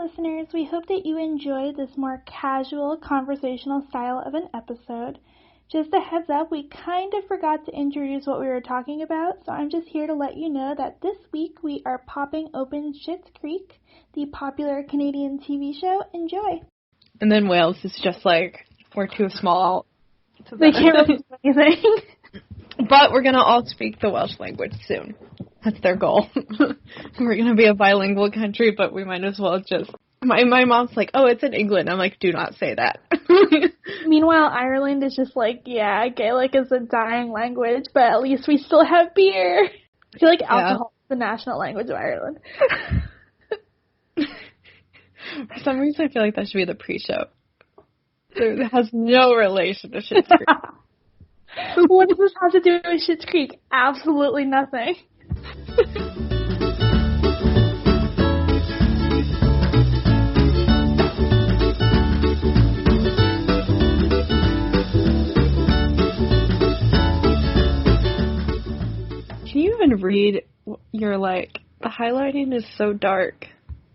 listeners. We hope that you enjoy this more casual, conversational style of an episode. Just a heads up, we kind of forgot to introduce what we were talking about, so I'm just here to let you know that this week we are popping open Schitt Creek, the popular Canadian TV show. Enjoy! And then Wales is just like, we're too small. They can't really do anything. But we're going to all speak the Welsh language soon. That's their goal. We're going to be a bilingual country, but we might as well just... My mom's like, oh, it's in England. I'm like, do not say that. Meanwhile, Ireland is just like, yeah, Gaelic is a dying language, but at least we still have beer. I feel like alcohol is the national language of Ireland. For some reason, I feel like that should be the pre-show. It has no relation to Schitt Creek. What does this have to do with Schitt Creek? Absolutely nothing. Can you even read your, like, the highlighting is so dark.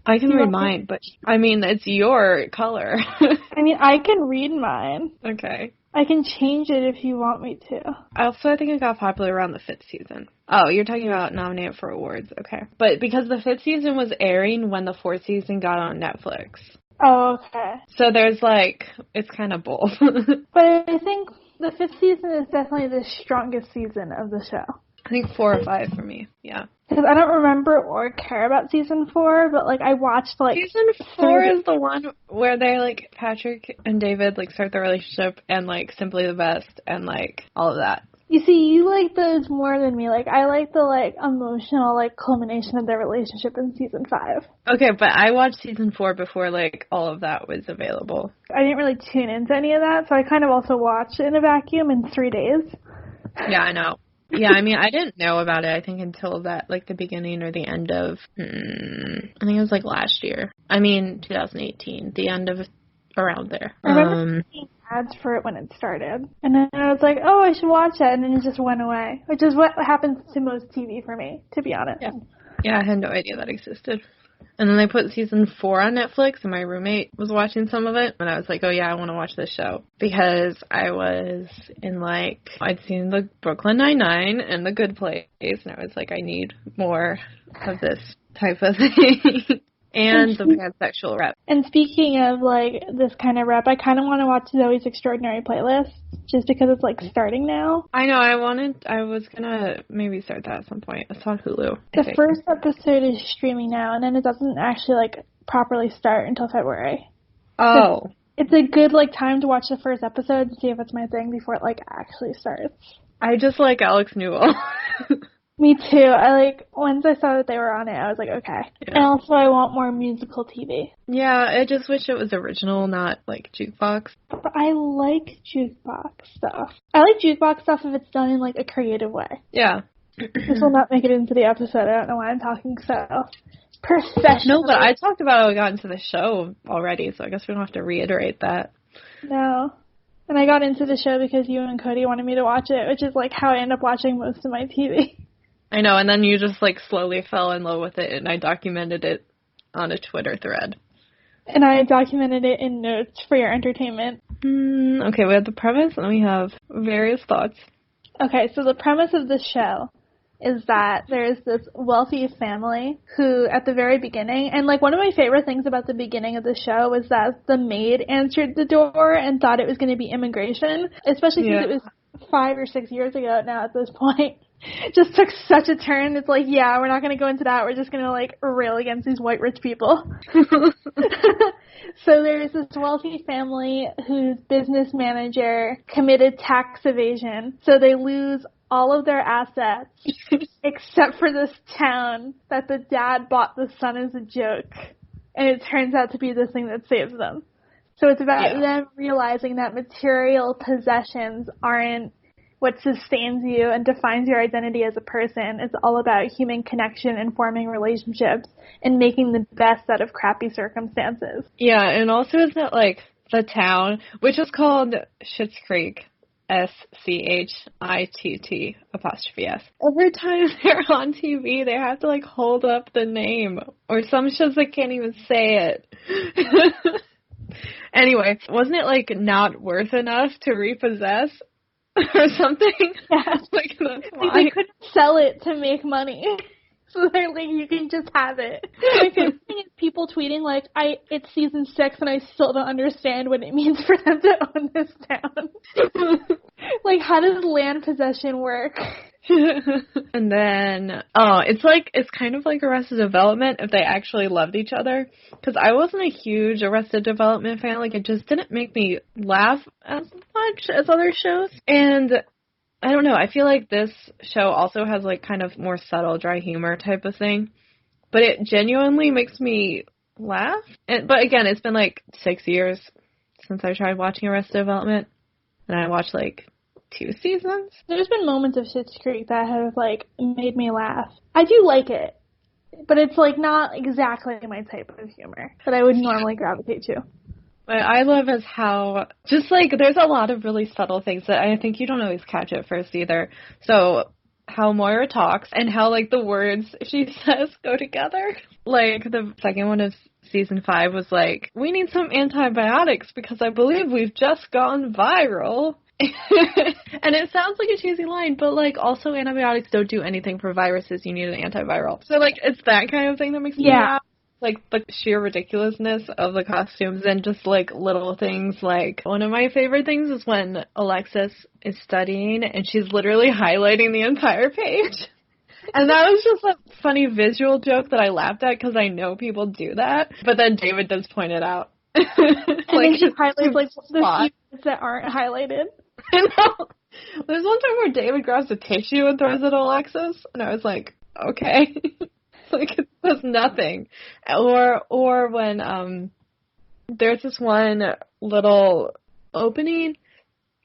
I can read mine, but, I mean, it's your color. I mean, I can read mine. Okay. I can change it if you want me to. I think it got popular around the 5th season. Oh, you're talking about nominated for awards. Okay. But because the 5th season was airing when the 4th season got on Netflix. Oh, okay. So there's, like, it's kind of both. But I think the 5th season is definitely the strongest season of the show. I think 4 or 5 for me, yeah. Because I don't remember or care about season 4, but, like, I watched, like... Season 4 is the one where they, like, Patrick and David, like, start their relationship and, like, Simply the Best and, like, all of that. You see, you like those more than me. Like, I like the, like, emotional, like, culmination of their relationship in season 5. Okay, but I watched season 4 before, like, all of that was available. I didn't really tune into any of that, so I kind of also watched it in a vacuum in 3 days. Yeah, I know. Yeah, I mean, I didn't know about it, I think, until that, like, the beginning or the end of, I think it was, like, last year. I mean, 2018, the end of, around there. I remember seeing ads for it when it started, and then I was like, oh, I should watch it, and then it just went away, which is what happens to most TV for me, to be honest. Yeah, I had no idea that existed. And then they put season 4 on Netflix, and my roommate was watching some of it, and I was like, oh yeah, I want to watch this show. Because I was in, like, I'd seen the Brooklyn Nine-Nine and The Good Place, and I was like, I need more of this type of thing. And the pansexual rep. And speaking of, like, this kind of rep, I kind of want to watch Zoe's Extraordinary Playlist, just because it's, like, starting now. I know, I was gonna maybe start that at some point. It's on Hulu. The first episode is streaming now, and then it doesn't actually, like, properly start until February. Oh. So it's a good, like, time to watch the first episode and see if it's my thing before it, like, actually starts. I just like Alex Newell. Me too. Once I saw that they were on it, I was like, okay. Yeah. And also, I want more musical TV. Yeah, I just wish it was original, not, like, jukebox. But I like jukebox stuff. I like jukebox stuff if it's done in, like, a creative way. Yeah. This will not make it into the episode. I don't know why I'm talking so professional. No, but I talked about how I got into the show already, so I guess we don't have to reiterate that. No. And I got into the show because you and Cody wanted me to watch it, which is, like, how I end up watching most of my TV. I know, and then you just, like, slowly fell in love with it, and I documented it on a Twitter thread. And I documented it in notes for your entertainment. Okay, we have the premise, and we have various thoughts. Okay, so the premise of this show is that there's this wealthy family who, at the very beginning, and, like, one of my favorite things about the beginning of the show was that the maid answered the door and thought it was going to be immigration, especially since it was 5 or 6 years ago now at this point. Just took such a turn. It's like, yeah, we're not going to go into that. We're just going to, like, rail against these white rich people. So there's this wealthy family whose business manager committed tax evasion. So they lose all of their assets except for this town that the dad bought the son as a joke. And it turns out to be the thing that saves them. So it's about them realizing that material possessions aren't what sustains you and defines your identity as a person. It's all about human connection and forming relationships and making the best out of crappy circumstances. Yeah, and also is that, like, the town, which is called Schitt's Creek, Schitt. Every time they're on TV, they have to, like, hold up the name. Or some shows they can't even say it. Anyway, wasn't it, like, not worth enough to repossess? Or something? Yeah. Like, that's why. Like, they couldn't sell it to make money. So they're like, you can just have it. My favorite thing is people tweeting, like, it's season 6 and I still don't understand what it means for them to own this town. Like, how does land possession work? And then, it's kind of like Arrested Development if they actually loved each other. Because I wasn't a huge Arrested Development fan. Like, it just didn't make me laugh as much as other shows. And I don't know, I feel like this show also has, like, kind of more subtle, dry humor type of thing. But it genuinely makes me laugh. But again, it's been, like, 6 years since I tried watching Arrested Development. And I watched, like, 2 seasons. There's been moments of Schitt's Creek that have, like, made me laugh. I do like it. But it's, like, not exactly my type of humor that I would normally gravitate to. What I love is how, just, like, there's a lot of really subtle things that I think you don't always catch at first either. So, how Moira talks and how, like, the words she says go together. Like, the second one of season 5 was like, we need some antibiotics because I believe we've just gone viral. And it sounds like a cheesy line, but, like, also antibiotics don't do anything for viruses. You need an antiviral. So, like, it's that kind of thing that makes me laugh. Like, the sheer ridiculousness of the costumes and just, like, little things. Like, one of my favorite things is when Alexis is studying and she's literally highlighting the entire page. And that was just a funny visual joke that I laughed at because I know people do that. But then David does point it out. And then she highlights, like, the few words that aren't highlighted. I know. There's one time where David grabs a tissue and throws it at Alexis, and I was like, okay. Like, it does nothing. Or when there's this one little opening,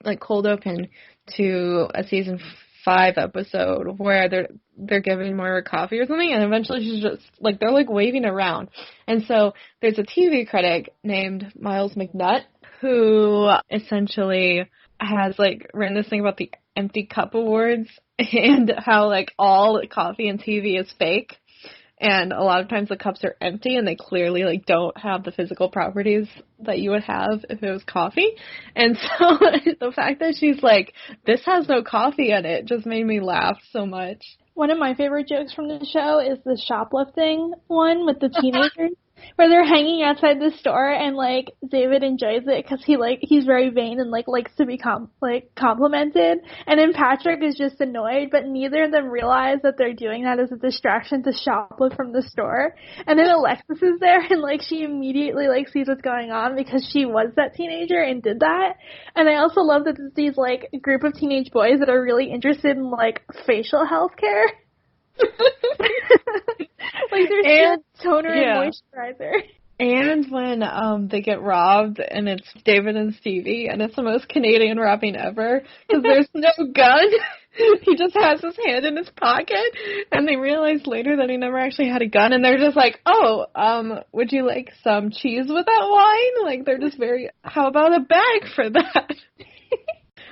like cold open to a season 5 episode where they're giving Moira coffee or something, and eventually she's just, like, they're, like, waving around. And so there's a TV critic named Miles McNutt who essentially has, like, written this thing about the Empty Cup Awards and how, like, all coffee and TV is fake. And a lot of times the cups are empty and they clearly, like, don't have the physical properties that you would have if it was coffee. And so the fact that she's like, this has no coffee in it just made me laugh so much. One of my favorite jokes from the show is the shoplifting one with the teenagers. Where they're hanging outside the store and, like, David enjoys it because he's very vain and, like, likes to be complimented. And then Patrick is just annoyed, but neither of them realize that they're doing that as a distraction to shoplift from the store. And then Alexis is there and, like, she immediately, like, sees what's going on because she was that teenager and did that. And I also love that it's these, like, group of teenage boys that are really interested in, like, facial health care. Like, there's toner and moisturizer. And when they get robbed and it's David and Stevie and it's the most Canadian robbing ever because there's no gun. He just has his hand in his pocket and they realize later that he never actually had a gun and they're just like, oh, would you like some cheese with that wine? Like, they're just very, how about a bag for that?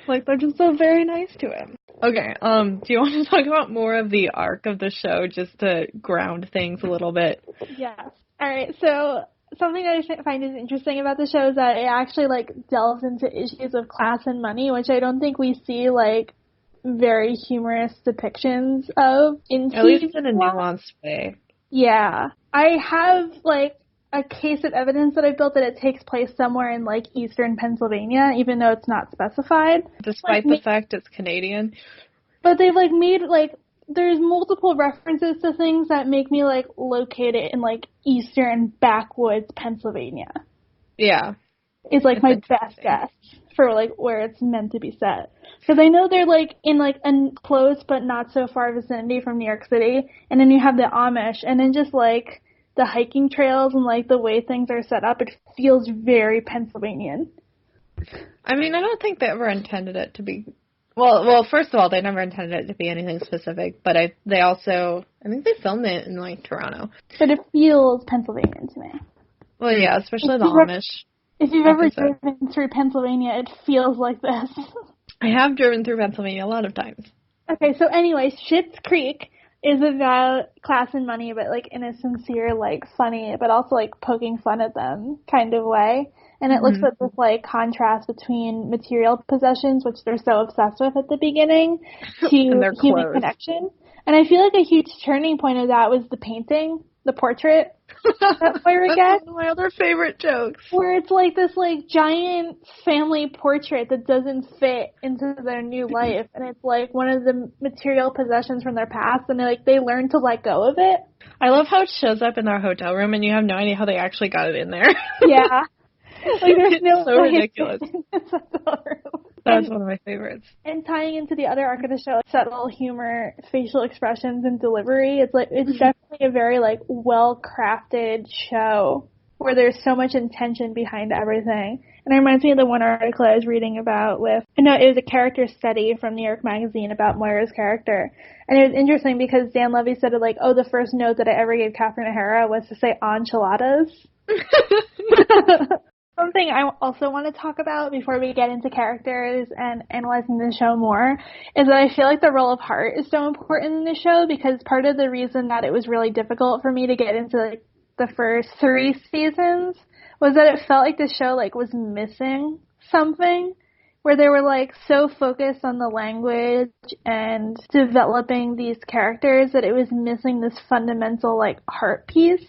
Like, they're just so very nice to him. Okay, do you want to talk about more of the arc of the show just to ground things a little bit? Yes. All right, so something that I find is interesting about the show is that it actually, like, delves into issues of class and money, which I don't think we see, like, very humorous depictions of in at least in a nuanced way. Yeah. I have, like, a case of evidence that I built that it takes place somewhere in, like, eastern Pennsylvania, even though it's not specified. Despite the fact it's Canadian. But they've, like, made, like, there's multiple references to things that make me, like, locate it in, like, eastern backwoods Pennsylvania. Yeah. Is, like, my best guess for, like, where it's meant to be set. Because I know they're, like, in, like, a close but not so far vicinity from New York City, and then you have the Amish, and then just, like, the hiking trails and, like, the way things are set up, it feels very Pennsylvanian. I mean, I don't think they ever intended it to be... Well, first of all, they never intended it to be anything specific, but I think they filmed it in, like, Toronto. But it feels Pennsylvanian to me. Well, yeah, especially the Amish. If you've ever driven through Pennsylvania, it feels like this. I have driven through Pennsylvania a lot of times. Okay, so anyways, Schitt's Creek is about class and money, but like in a sincere, like funny, but also like poking fun at them kind of way. And it looks at this like contrast between material possessions, which they're so obsessed with at the beginning, to human clothes. connection. And I feel like a huge turning point of that was the painting, the portrait that Moira gets. That's one of my other favorite jokes. Where it's like this like giant family portrait that doesn't fit into their new life, and it's like one of the material possessions from their past, and they learn to let go of it. I love how it shows up in their hotel room, and you have no idea how they actually got it in there. Yeah. Like there's no so ridiculous. That's one of my favorites. And tying into the other arc of the show, subtle humor, facial expressions, and delivery, it's definitely a very like well-crafted show where there's so much intention behind everything. And it reminds me of the one article I was reading about it was a character study from New York Magazine about Moira's character. And it was interesting because Dan Levy said the first note that I ever gave Catherine O'Hara was to say enchiladas. Something I also want to talk about before we get into characters and analyzing the show more is that I feel like the role of heart is so important in the show, because part of the reason that it was really difficult for me to get into the first 3 seasons was that it felt like the show was missing something, where they were so focused on the language and developing these characters that it was missing this fundamental heart piece.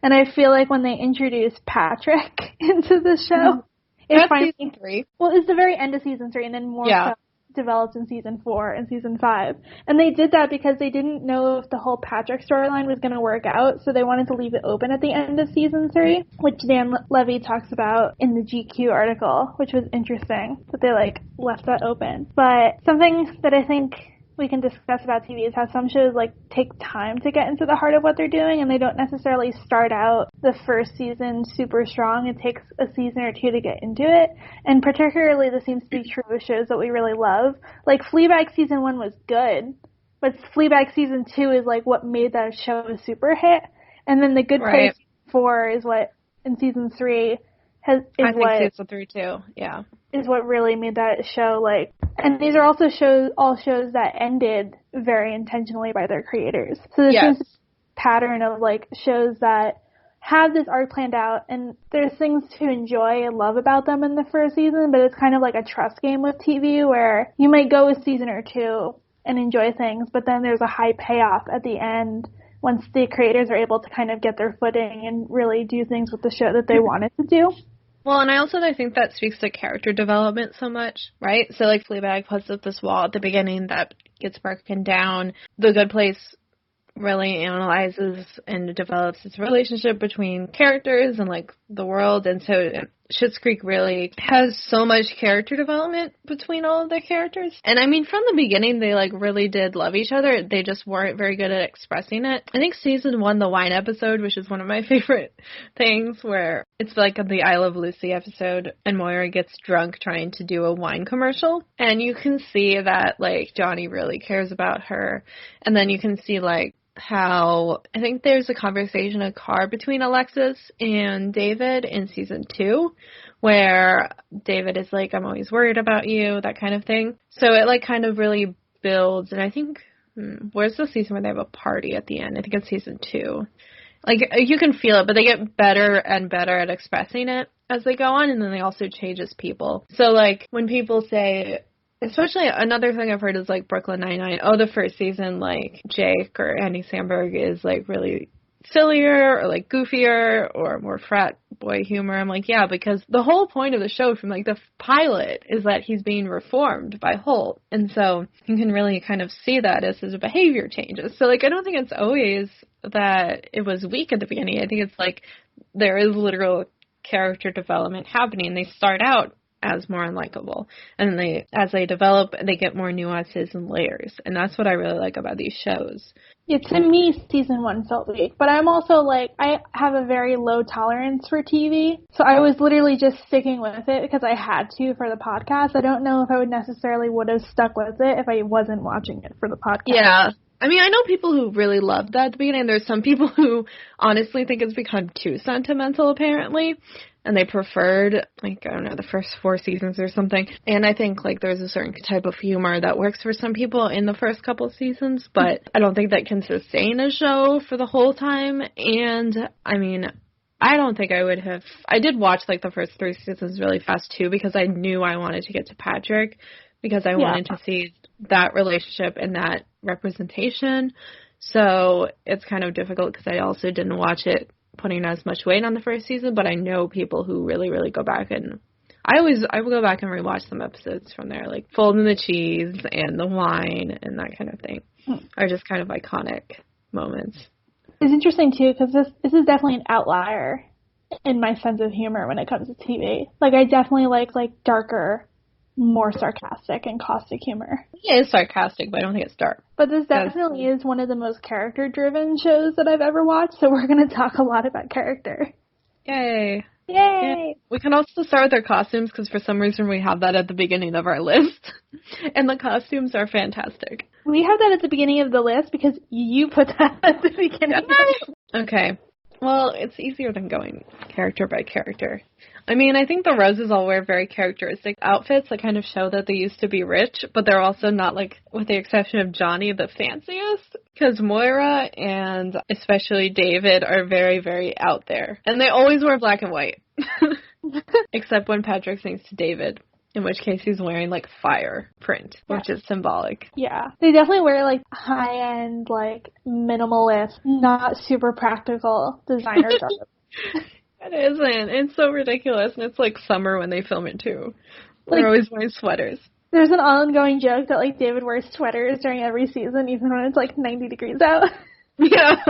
And I feel like when they introduced Patrick into the show, season 3. Well, it's the very end of season 3, and then more stuff developed in season 4 and season 5. And they did that because they didn't know if the whole Patrick storyline was going to work out, so they wanted to leave it open at the end of season 3, which Dan Levy talks about in the GQ article, which was interesting that they left that open. But something that I think we can discuss about TV is how some shows take time to get into the heart of what they're doing, and they don't necessarily start out the first season super strong. It takes a season or 2 to get into it, and particularly this seems to be true of shows that we really love. Fleabag season 1 was good, but Fleabag season 2 is what made that show a super hit, and then The Good Place season 4 is what in season 3 season 3 too, yeah, is what really made that show and these are also all shows that ended very intentionally by their creators. So there's this pattern of shows that have this arc planned out, and there's things to enjoy and love about them in the first season, but it's kind of like a trust game with TV where you might go a season or 2 and enjoy things, but then there's a high payoff at the end once the creators are able to kind of get their footing and really do things with the show that they wanted to do. Well, and I think that speaks to character development so much, right? So, Fleabag puts up this wall at the beginning that gets broken down. The Good Place really analyzes and develops its relationship between characters and, the world. And so Schitt's Creek really has so much character development between all of the characters. And, I mean, from the beginning, they, really did love each other. They just weren't very good at expressing it. I think season 1, the wine episode, which is one of my favorite things, where it's the I Love Lucy episode, and Moira gets drunk trying to do a wine commercial. And you can see that, Johnny really cares about her. And then you can see, how I think there's a conversation, a car between Alexis and David in season 2, where David is I'm always worried about you, that kind of thing. So it kind of really builds, and I think, where's the season where they have a party at the end? I think it's season 2. You can feel it, but they get better and better at expressing it as they go on, and then they also change as people. So when people say, especially another thing I've heard is Brooklyn Nine-Nine. Oh, the first season, Jake or Andy Samberg is really sillier or goofier or more frat boy humor. I'm yeah, because the whole point of the show from the pilot is that he's being reformed by Holt. And so you can really kind of see that as his behavior changes. So I don't think it's always that it was weak at the beginning. I think it's there is literal character development happening. They start out as more unlikable, and then as they develop, they get more nuances and layers, and that's what I really like about these shows. Yeah, to me, season 1 felt weak, but I'm also I have a very low tolerance for TV, so I was literally just sticking with it because I had to for the podcast. I don't know if I would have stuck with it if I wasn't watching it for the podcast. Yeah. I mean, I know people who really loved that at the beginning. There's some people who honestly think it's become too sentimental, apparently. and they preferred, like, I don't know, the first 4 seasons or something. And I think, like, there's a certain type of humor that works for some people in the first couple of seasons, but I don't think that can sustain a show for the whole time. And, I mean, I don't think I would have... I did watch, like, the first 3 seasons really fast, too, because I knew I wanted to get to Patrick, because I wanted to see that relationship and that representation. So it's kind of difficult because I also didn't watch it putting as much weight on the first season, but I know people who really, really go back, and I will go back and rewatch some episodes from there, like Folding the Cheese and the wine and that kind of thing are just kind of iconic moments. It's interesting, too, because this is definitely an outlier in my sense of humor when it comes to TV. Like, I definitely like darker, more sarcastic and caustic humor. It is sarcastic, but I don't think it's dark. But this definitely is one of the most character-driven shows that I've ever watched, so we're going to talk a lot about character. Yay. Yay! Yeah. We can also start with their costumes, because for some reason we have that at the beginning of our list. And the costumes are fantastic. We have that at the beginning of the list because you put that at the beginning. Okay. Well, it's easier than going character by character. I mean, I think the Roses all wear very characteristic outfits that kind of show that they used to be rich, but they're also not, like, with the exception of Johnny, the fanciest. Because Moira and especially David are very, very out there. And they always wear black and white. Except when Patrick sings to David, in which case he's wearing, like, fire print, which is symbolic. Yeah. They definitely wear, like, high-end, like, minimalist, not super practical designer garb. It isn't. It's so ridiculous, and it's, like, summer when they film it, too. They're always wearing sweaters. There's an ongoing joke that, like, David wears sweaters during every season, even when it's, like, 90 degrees out. Yeah.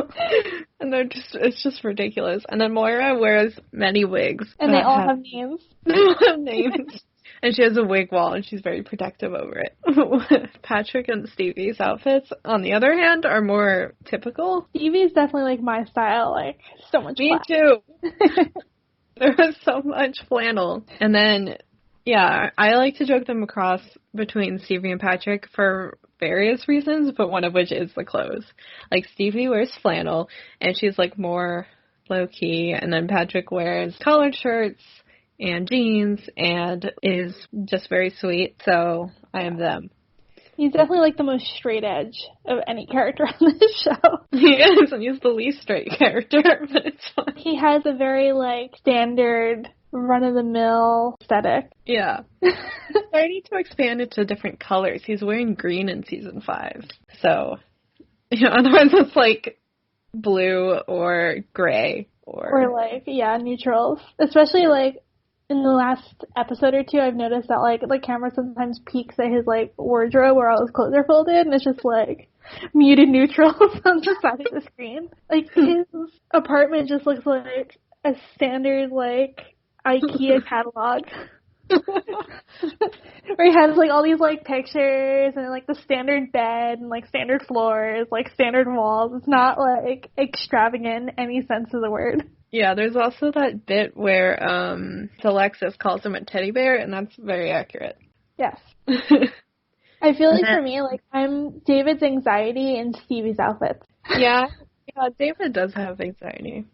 And it's just ridiculous. And then Moira wears many wigs. And they all have names. They all have names. And she has a wig wall, and she's very protective over it. Patrick and Stevie's outfits, on the other hand, are more typical. Stevie's definitely, like, my style. Like, so much Me too. There was so much flannel. And then, yeah, I like to joke them across between Stevie and Patrick for various reasons, but one of which is the clothes. Like, Stevie wears flannel, and she's, like, more low-key, and then Patrick wears collared shirts and jeans, and is just very sweet, so I am them. He's definitely, like, the most straight edge of any character on this show. He is, and he's the least straight character, but it's fun. He has a very, like, standard, run-of-the-mill aesthetic. Yeah. I need to expand it to different colors. He's wearing green in season 5, so, you know, otherwise it's, like, blue or gray. Or like, yeah, neutrals. Especially, like, in the last episode or two, I've noticed that, like, the camera sometimes peeks at his, like, wardrobe where all his clothes are folded, and it's just, like, muted neutrals on the side of the screen. Like, his apartment just looks like a standard, like, IKEA catalog. Where he has, like, all these, like, pictures, and, like, the standard bed, and, like, standard floors, like, standard walls. It's not, like, extravagant in any sense of the word. Yeah, there's also that bit where Alexis calls him a teddy bear, and that's very accurate. Yes. I feel like for me, like, I'm David's anxiety in Stevie's outfits. Yeah, David does have anxiety.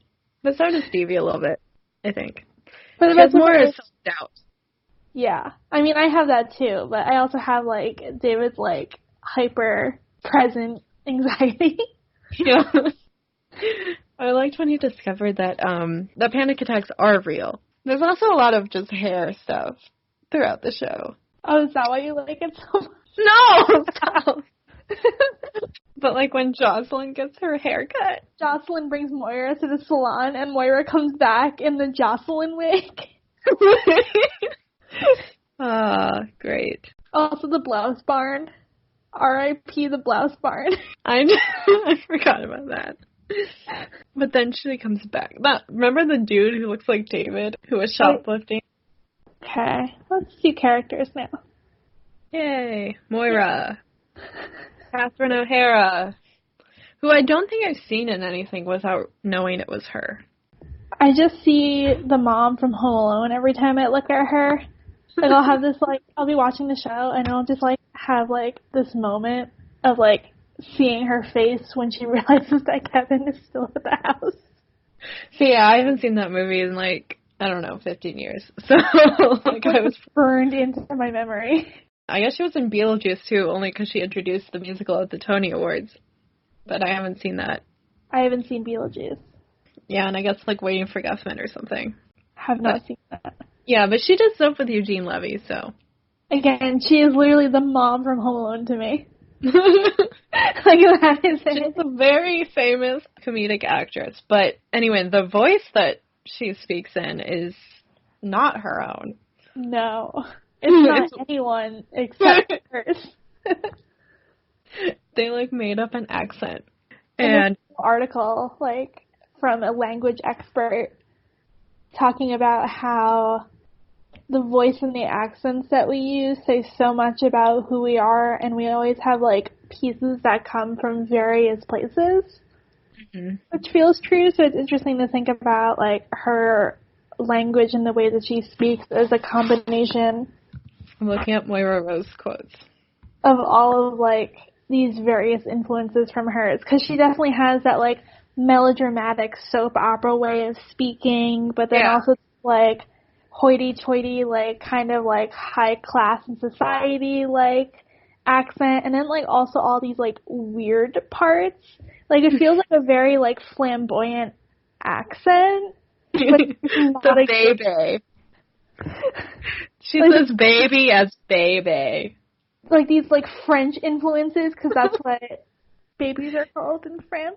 But so does Stevie a little bit, I think. But he has more self-doubt. Yeah. I mean, I have that too, but I also have, like, David's, like, hyper-present anxiety. Yeah. I liked when he discovered that the panic attacks are real. There's also a lot of just hair stuff throughout the show. Oh, is that why you like it so much? No! Stop! But, like, when Jocelyn gets her hair cut. Jocelyn brings Moira to the salon, and Moira comes back in the Jocelyn wig. Great. Also, the blouse barn. R.I.P. the blouse barn. I forgot about that. But then she comes back. Remember the dude who looks like David, who was shoplifting? Okay, let's do characters now. Yay, Moira. Catherine O'Hara, who I don't think I've seen in anything without knowing it was her. I just see the mom from Home Alone every time I look at her. Like, I'll have this, like, I'll be watching the show, and I'll just, like, have, like, this moment of, like, seeing her face when she realizes that Kevin is still at the house. See, yeah, I haven't seen that movie in, like, I don't know, 15 years. So, like, I was burned into my memory. I guess she was in Beetlejuice, too, only because she introduced the musical at the Tony Awards. But I haven't seen that. I haven't seen Beetlejuice. Yeah, and I guess, like, Waiting for Guffman or something. Have not seen that. Yeah, but she did stuff with Eugene Levy, so. Again, she is literally the mom from Home Alone to me. Like, that is it. She's a very famous comedic actress. But anyway, the voice that she speaks in is not her own. No. It's not anyone except hers. They, like, made up an accent. And an article, like, from a language expert talking about how the voice and the accents that we use say so much about who we are, and we always have, like, pieces that come from various places, which feels true, so it's interesting to think about, like, her language and the way that she speaks as a combination. I'm looking up Moira Rose quotes. Of all of, like, these various influences from hers, because she definitely has that, like, melodramatic soap opera way of speaking, but then also, like, hoity-toity, like, kind of, like, high class in society, like, accent, and then, like, also all these, like, weird parts. Like, it feels like a very, like, flamboyant accent. But the baby. She says baby as baby. Like, these, like, French influences, because that's what babies are called in France.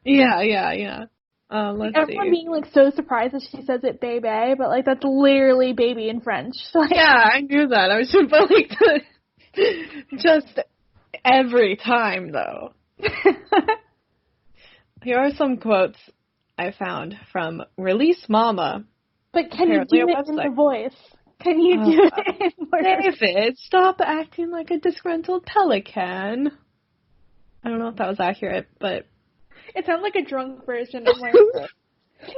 Yeah. Everyone being, like, so surprised that she says it bebe, but, like, that's literally baby in French. Like, yeah, I knew that. I was just, but, like, just every time, though. Here are some quotes I found from Release Mama. But can you do it in the voice? Can you do it in David, stop acting like a disgruntled pelican. I don't know if that was accurate, but... It sounds like a drunk version of Moira.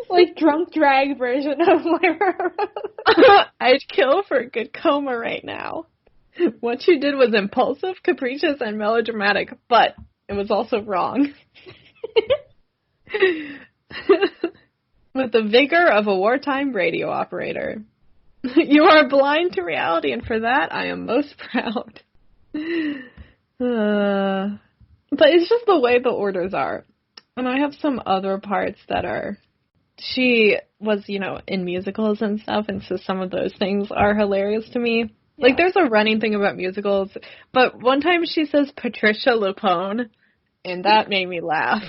Like, drunk drag version of Moira. I'd kill for a good coma right now. What you did was impulsive, capricious, and melodramatic, but it was also wrong. With the vigor of a wartime radio operator. You are blind to reality, and for that I am most proud. But it's just the way the orders are. And I have some other parts that are... She was, in musicals and stuff, and so some of those things are hilarious to me. Yeah. Like, there's a running thing about musicals, but one time she says Patricia Lupone, and that made me laugh.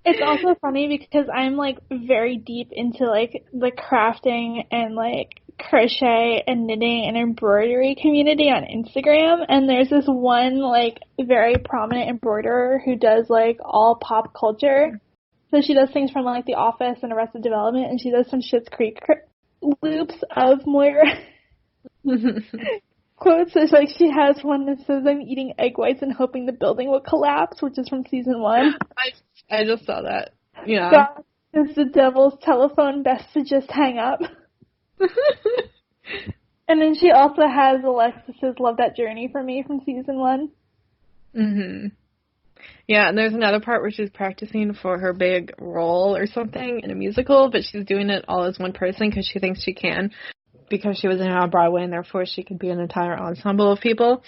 It's also funny because I'm, like, very deep into, like, the crafting and, like, crochet and knitting and embroidery community on Instagram, and there's this one, like, very prominent embroiderer who does, like, all pop culture. So she does things from, like, The Office and Arrested Development, and she does some Schitt's Creek loops of Moira quotes. So, like, she has one that says, "I'm eating egg whites and hoping the building will collapse," which is from season 1. I just saw that. Yeah. God is the devil's telephone, best to just hang up. And then she also has Alexis's "Love That Journey" for me from season 1. Yeah, and there's another part where she's practicing for her big role or something in a musical, but she's doing it all as one person because she thinks she can, because she was in on Broadway, and therefore she could be an entire ensemble of people.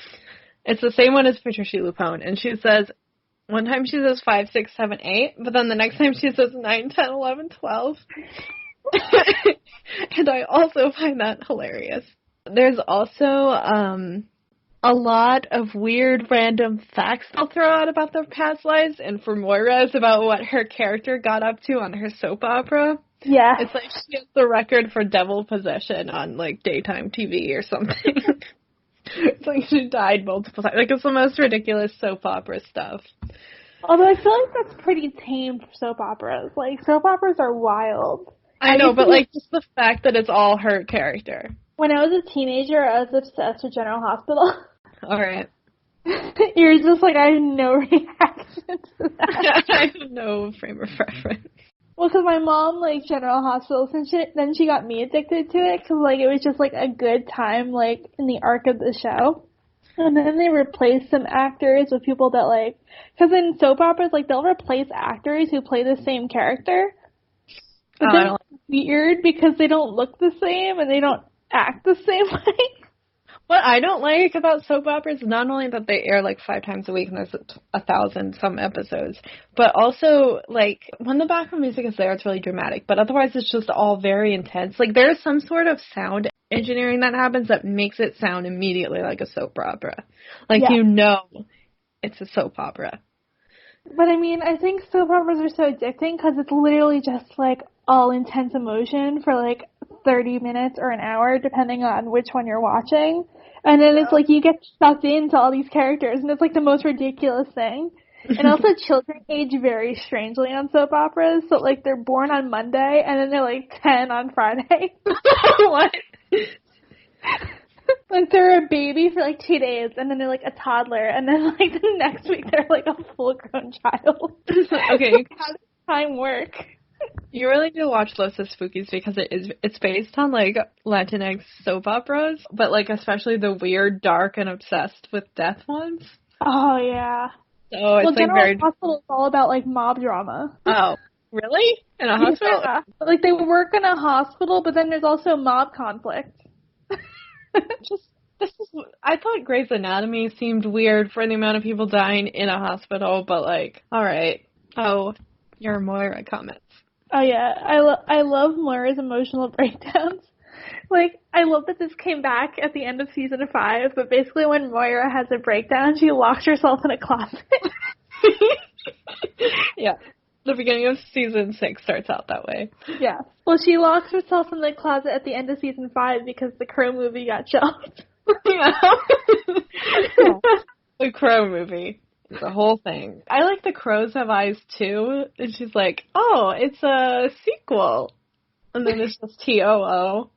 It's the same one as Patricia Lupone, and she says, one time she says 5, 6, 7, 8, but then the next time she says 9, 10, 11, 12. And I also find that hilarious. There's also a lot of weird random facts I'll throw out about their past lives, and for Moira, it's about what her character got up to on her soap opera. Yeah. It's like she has the record for devil possession on, like, daytime TV or something. It's like she died multiple times. Like, it's the most ridiculous soap opera stuff. Although I feel like that's pretty tame for soap operas. Like, soap operas are wild. I know, but, like, just the fact that it's all her character. When I was a teenager, I was obsessed with General Hospital. All right. You're just like, I have no reaction to that. I have no frame of reference. Well, because my mom liked General Hospital, and then she got me addicted to it, because, like, it was just, like, a good time, like, in the arc of the show. And then they replaced some actors with people that, like, because in soap operas, like, they'll replace actors who play the same character. But Oh, then it's weird because they don't look the same and they don't act the same way. What I don't like about soap operas is not only that they air like 5 times a week and there's 1,000 some episodes, but also like when the background music is there, it's really dramatic. But otherwise, it's just all very intense. Like there's some sort of sound engineering that happens that makes it sound immediately like a soap opera. Like Yeah. you know, it's a soap opera. But I mean, I think soap operas are so addicting because it's literally just like all intense emotion for like 30 minutes or an hour, depending on which one you're watching. And then it's like you get sucked into all these characters, and it's like the most ridiculous thing. And also, children age very strangely on soap operas. So like they're born on Monday, and then they're like 10 on Friday. What? Like they're a baby for like 2 days, and then they're like a toddler, and then like the next week they're like a full-grown child. Okay. How does time work? You really do watch Los Spookies because it's based on like Latinx soap operas, but like especially the weird, dark, and obsessed with death ones. Oh yeah. So it's Well, like General very. Hospital is all about like mob drama. Oh, really? In a hospital? Yeah. Like they work in a hospital, but then there's also mob conflict. I thought Grey's Anatomy seemed weird for the amount of people dying in a hospital, but like, all right. Oh, your Moira comments. Oh yeah, I love Moira's emotional breakdowns. Like, I love that this came back at the end of season 5, but basically when Moira has a breakdown, she locks herself in a closet. Yeah. The beginning of season 6 starts out that way. Yeah. Well, she locks herself in the closet at the end of season 5 because the Crow movie got shelved. Yeah. The Crow movie. The whole thing. I like The Crows Have Eyes too. And she's like, oh, it's a sequel. And then it's just TOO.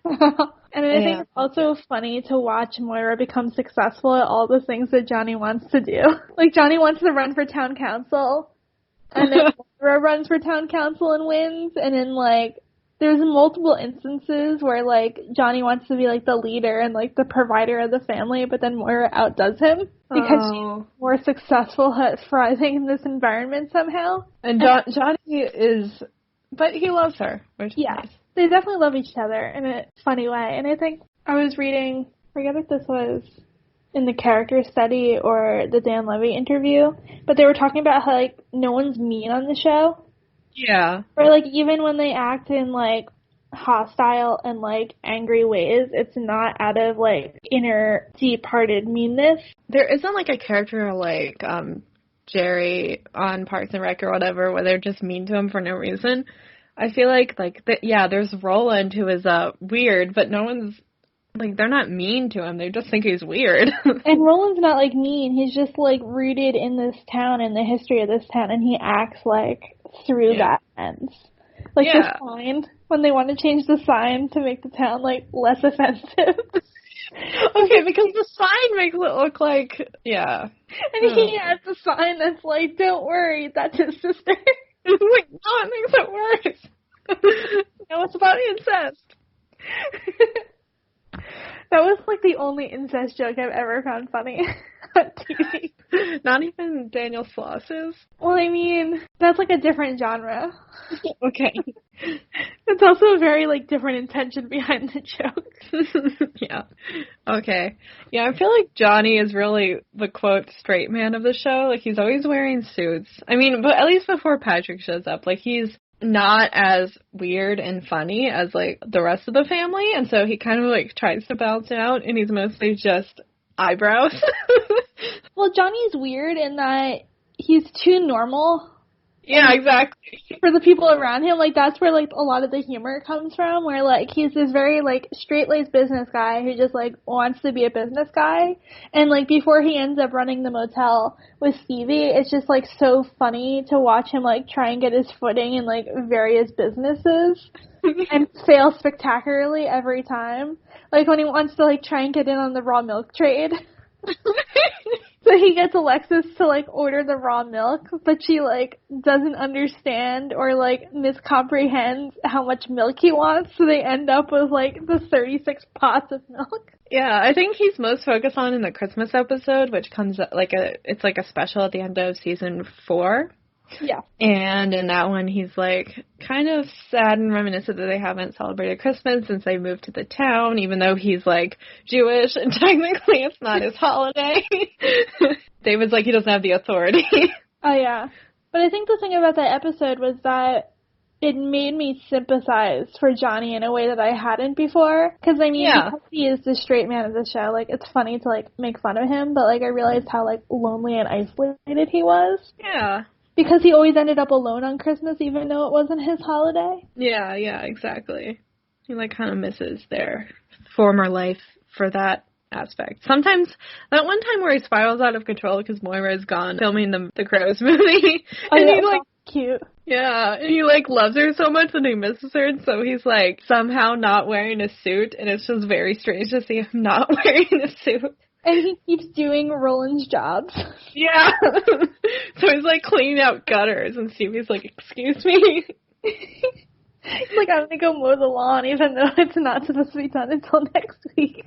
And I think it's also funny to watch Moira become successful at all the things that Johnny wants to do. Like, Johnny wants to run for town council, and then Moira runs for town council and wins, and then, like, there's multiple instances where, like, Johnny wants to be, like, the leader and, like, the provider of the family, but then Moira outdoes him because she's more successful at thriving in this environment somehow. And Johnny is, but he loves her, which is nice. They definitely love each other in a funny way. And I think I was reading, I forget if this was in the character study or the Dan Levy interview, but they were talking about how, like, no one's mean on the show. Yeah. Or, like, even when they act in, like, hostile and, like, angry ways, it's not out of, like, inner, deep-hearted meanness. There isn't, like, a character like Jerry on Parks and Rec or whatever where they're just mean to him for no reason. I feel like there's Roland who is weird, but no one's, like, they're not mean to him. They just think he's weird. And Roland's not, like, mean. He's just, like, rooted in this town and the history of this town, and he acts, like, through that lens. Like, the sign, when they want to change the sign to make the town, like, less offensive. Okay, because the sign makes it look like, And he has a sign that's like, don't worry, that's his sister. It's like, no, it makes it worse. No, it's about incest. That was, like, the only incest joke I've ever found funny on TV. Not even Daniel Sloss's? Well, I mean, that's, like, a different genre. Okay. It's also a very, like, different intention behind the joke. Yeah. Okay. Yeah, I feel like Johnny is really the, quote, straight man of the show. Like, he's always wearing suits. I mean, but at least before Patrick shows up, like, he's not as weird and funny as, like, the rest of the family, and so he kind of, like, tries to balance it out, and he's mostly just eyebrows. Well, Johnny's weird in that he's too normal. Yeah, exactly. For the people around him, like, that's where, like, a lot of the humor comes from, where, like, he's this very, like, straight-laced business guy who just, like, wants to be a business guy, and, like, before he ends up running the motel with Stevie, it's just, like, so funny to watch him, like, try and get his footing in, like, various businesses, and fail spectacularly every time. Like, when he wants to, like, try and get in on the raw milk trade. So he gets Alexis to, like, order the raw milk, but she, like, doesn't understand or, like, miscomprehends how much milk he wants, so they end up with, like, the 36 pots of milk. Yeah, I think he's most focused on in the Christmas episode, which comes, like, it's like a special at the end of season 4. Yeah. And in that one, he's like kind of sad and reminiscent that they haven't celebrated Christmas since they moved to the town, even though he's like Jewish and technically it's not his holiday. David's like he doesn't have the authority. Oh, yeah. But I think the thing about that episode was that it made me sympathize for Johnny in a way that I hadn't before. Because, I mean, because he is the straight man of the show, like, it's funny to, like, make fun of him, but, like, I realized how, like, lonely and isolated he was. Yeah. Because he always ended up alone on Christmas, even though it wasn't his holiday. Yeah, exactly. He, like, kind of misses their former life for that aspect. Sometimes, that one time where he spirals out of control because Moira is gone filming the Crows movie. And he, like, cute. Yeah, and he, like, loves her so much and he misses her, and so he's, like, somehow not wearing a suit, and it's just very strange to see him not wearing a suit. And he keeps doing Roland's jobs. Yeah. So he's, like, cleaning out gutters, and Stevie's like, excuse me? He's like, I'm gonna go mow the lawn, even though it's not supposed to be done until next week.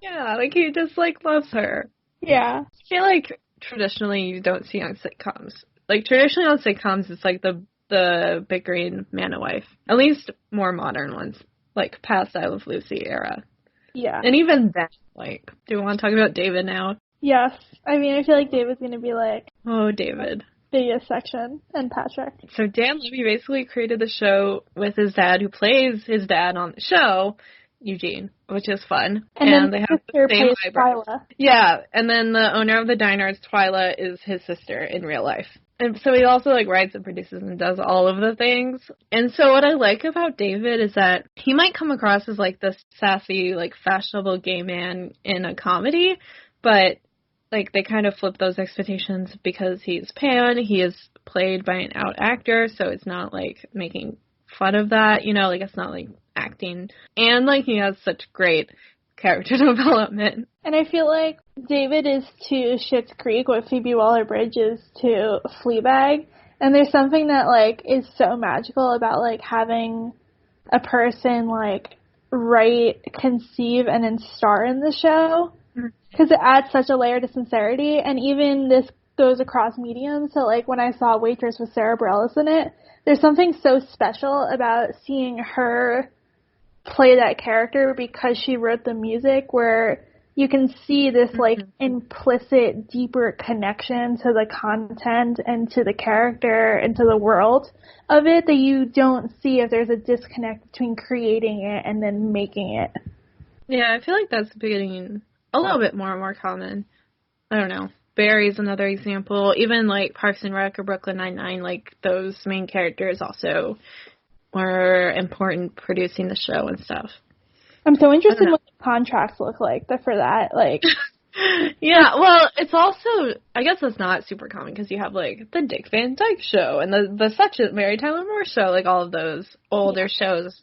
Yeah, like, he just, like, loves her. Yeah. I feel like traditionally you don't see on sitcoms. Like, traditionally on sitcoms, it's like the bickering man and wife. At least more modern ones, like past I Love Lucy era. Yeah. And even then, like, do you want to talk about David now? Yes. I mean, I feel like David's gonna be like, Oh, David. biggest section, and Patrick. So Dan Levy basically created the show with his dad, who plays his dad on the show, Eugene, which is fun. And then they his have sister the same plays eyebrows. Twyla. Yeah, and then the owner of the diner, Twyla, is his sister in real life. And so he also, like, writes and produces and does all of the things. And so what I like about David is that he might come across as, like, this sassy, like, fashionable gay man in a comedy, but, like, they kind of flip those expectations because he's pan, he is played by an out actor, so it's not, like, making fun of that, you know, like, it's not, like, acting. And, like, he has such great character development. And I feel like David is to Schitt's Creek what Phoebe Waller-Bridge is to Fleabag. And there's something that, like, is so magical about, like, having a person, like, write, conceive, and then star in the show. Because it adds such a layer to sincerity. And even this goes across mediums. So, like, when I saw Waitress with Sarah Bareilles in it, there's something so special about seeing her play that character because she wrote the music, where you can see this, like, implicit, deeper connection to the content and to the character and to the world of it that you don't see if there's a disconnect between creating it and then making it. Yeah, I feel like that's becoming a little bit more and more common. I don't know. Barry's another example. Even, like, Parks and Rec or Brooklyn Nine-Nine, like, those main characters also were important producing the show and stuff. I'm so interested in what the contracts look like for that. Like, yeah, well, it's also, I guess it's not super common because you have, like, the Dick Van Dyke Show and the Such a Mary Tyler Moore Show, like, all of those older shows,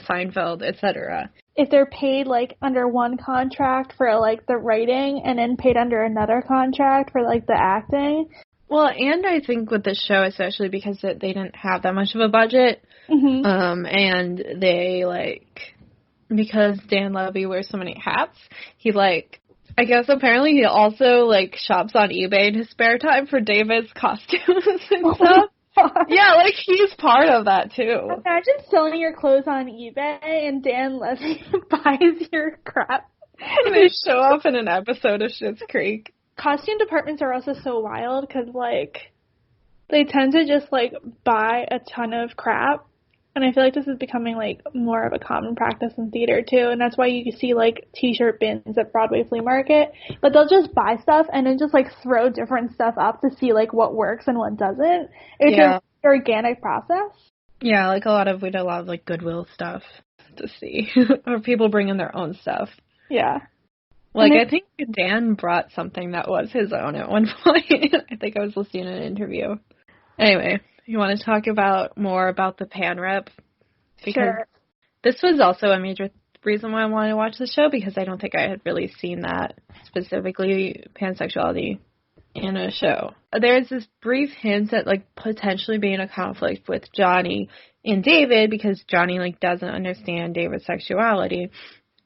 Seinfeld, etc. If they're paid, like, under one contract for, like, the writing and then paid under another contract for, like, the acting. Well, and I think with this show, especially because they didn't have that much of a budget, and they, like, because Dan Levy wears so many hats, he, like, I guess apparently he also, like, shops on eBay in his spare time for David's costumes and stuff. Yeah, like, he's part of that, too. Imagine selling your clothes on eBay and Dan Levy buys your crap. And they show up in an episode of Schitt's Creek. Costume departments are also so wild because, like, they tend to just, like, buy a ton of crap. And I feel like this is becoming, like, more of a common practice in theater, too. And that's why you see, like, T-shirt bins at Broadway Flea Market. But they'll just buy stuff and then just, like, throw different stuff up to see, like, what works and what doesn't. It's an organic process. Yeah, like, we did a lot of, like, Goodwill stuff to see. Or people bring in their own stuff. Yeah. Like, I think Dan brought something that was his own at one point. I think I was listening to an interview. Anyway, you want to talk more about the pan rep? Because this was also a major reason why I wanted to watch the show, because I don't think I had really seen that, specifically pansexuality, in a show. There's this brief hint at, like, potentially being a conflict with Johnny and David, because Johnny, like, doesn't understand David's sexuality.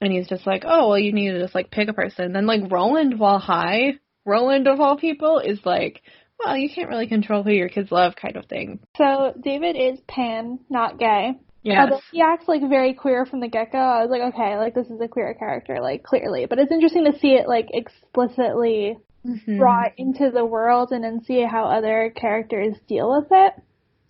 And he's just like, oh, well, you need to just, like, pick a person. Then, like, Roland, while high, Roland, of all people, is like, well, you can't really control who your kids love kind of thing. So David is pan, not gay. Yes. Although he acts like very queer from the get-go, I was like, okay, like this is a queer character, like clearly. But it's interesting to see it like explicitly brought into the world and then see how other characters deal with it.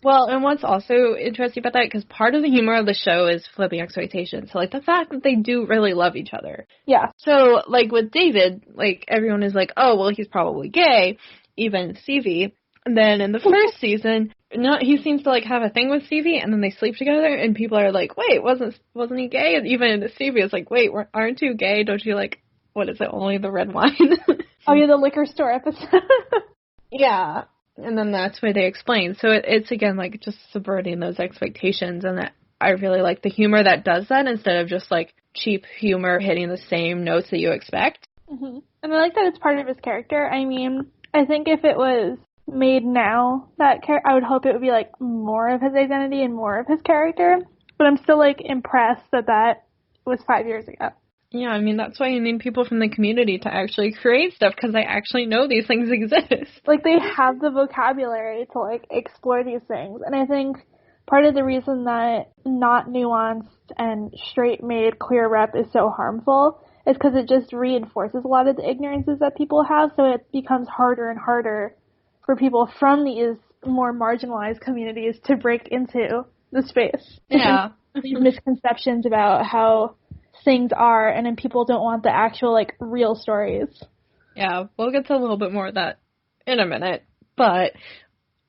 Well, and what's also interesting about that, because part of the humor of the show is flipping expectations. So, like, the fact that they do really love each other. Yeah. So, like, with David, like, everyone is like, oh, well, he's probably gay, even Stevie. And then in the first season, no, he seems to, like, have a thing with Stevie, and then they sleep together, and people are like, wait, wasn't he gay? And even Stevie is like, wait, aren't you gay? Don't you, like, what is it, only the red wine? Oh, yeah, the liquor store episode. Yeah. And then that's where they explain. So it's, again, like, just subverting those expectations, and that I really like the humor that does that instead of just, like, cheap humor hitting the same notes that you expect. Mm-hmm. And I like that it's part of his character. I mean, I think if it was made now, I would hope it would be, like, more of his identity and more of his character. But I'm still, like, impressed that was 5 years ago. Yeah, I mean, that's why you need people from the community to actually create stuff, because they actually know these things exist. Like, they have the vocabulary to, like, explore these things. And I think part of the reason that not nuanced and straight-made queer rep is so harmful is because it just reinforces a lot of the ignorances that people have, so it becomes harder and harder for people from these more marginalized communities to break into the space. Yeah. These misconceptions about how things are, and then people don't want the actual, like, real stories. Yeah, we'll get to a little bit more of that in a minute. But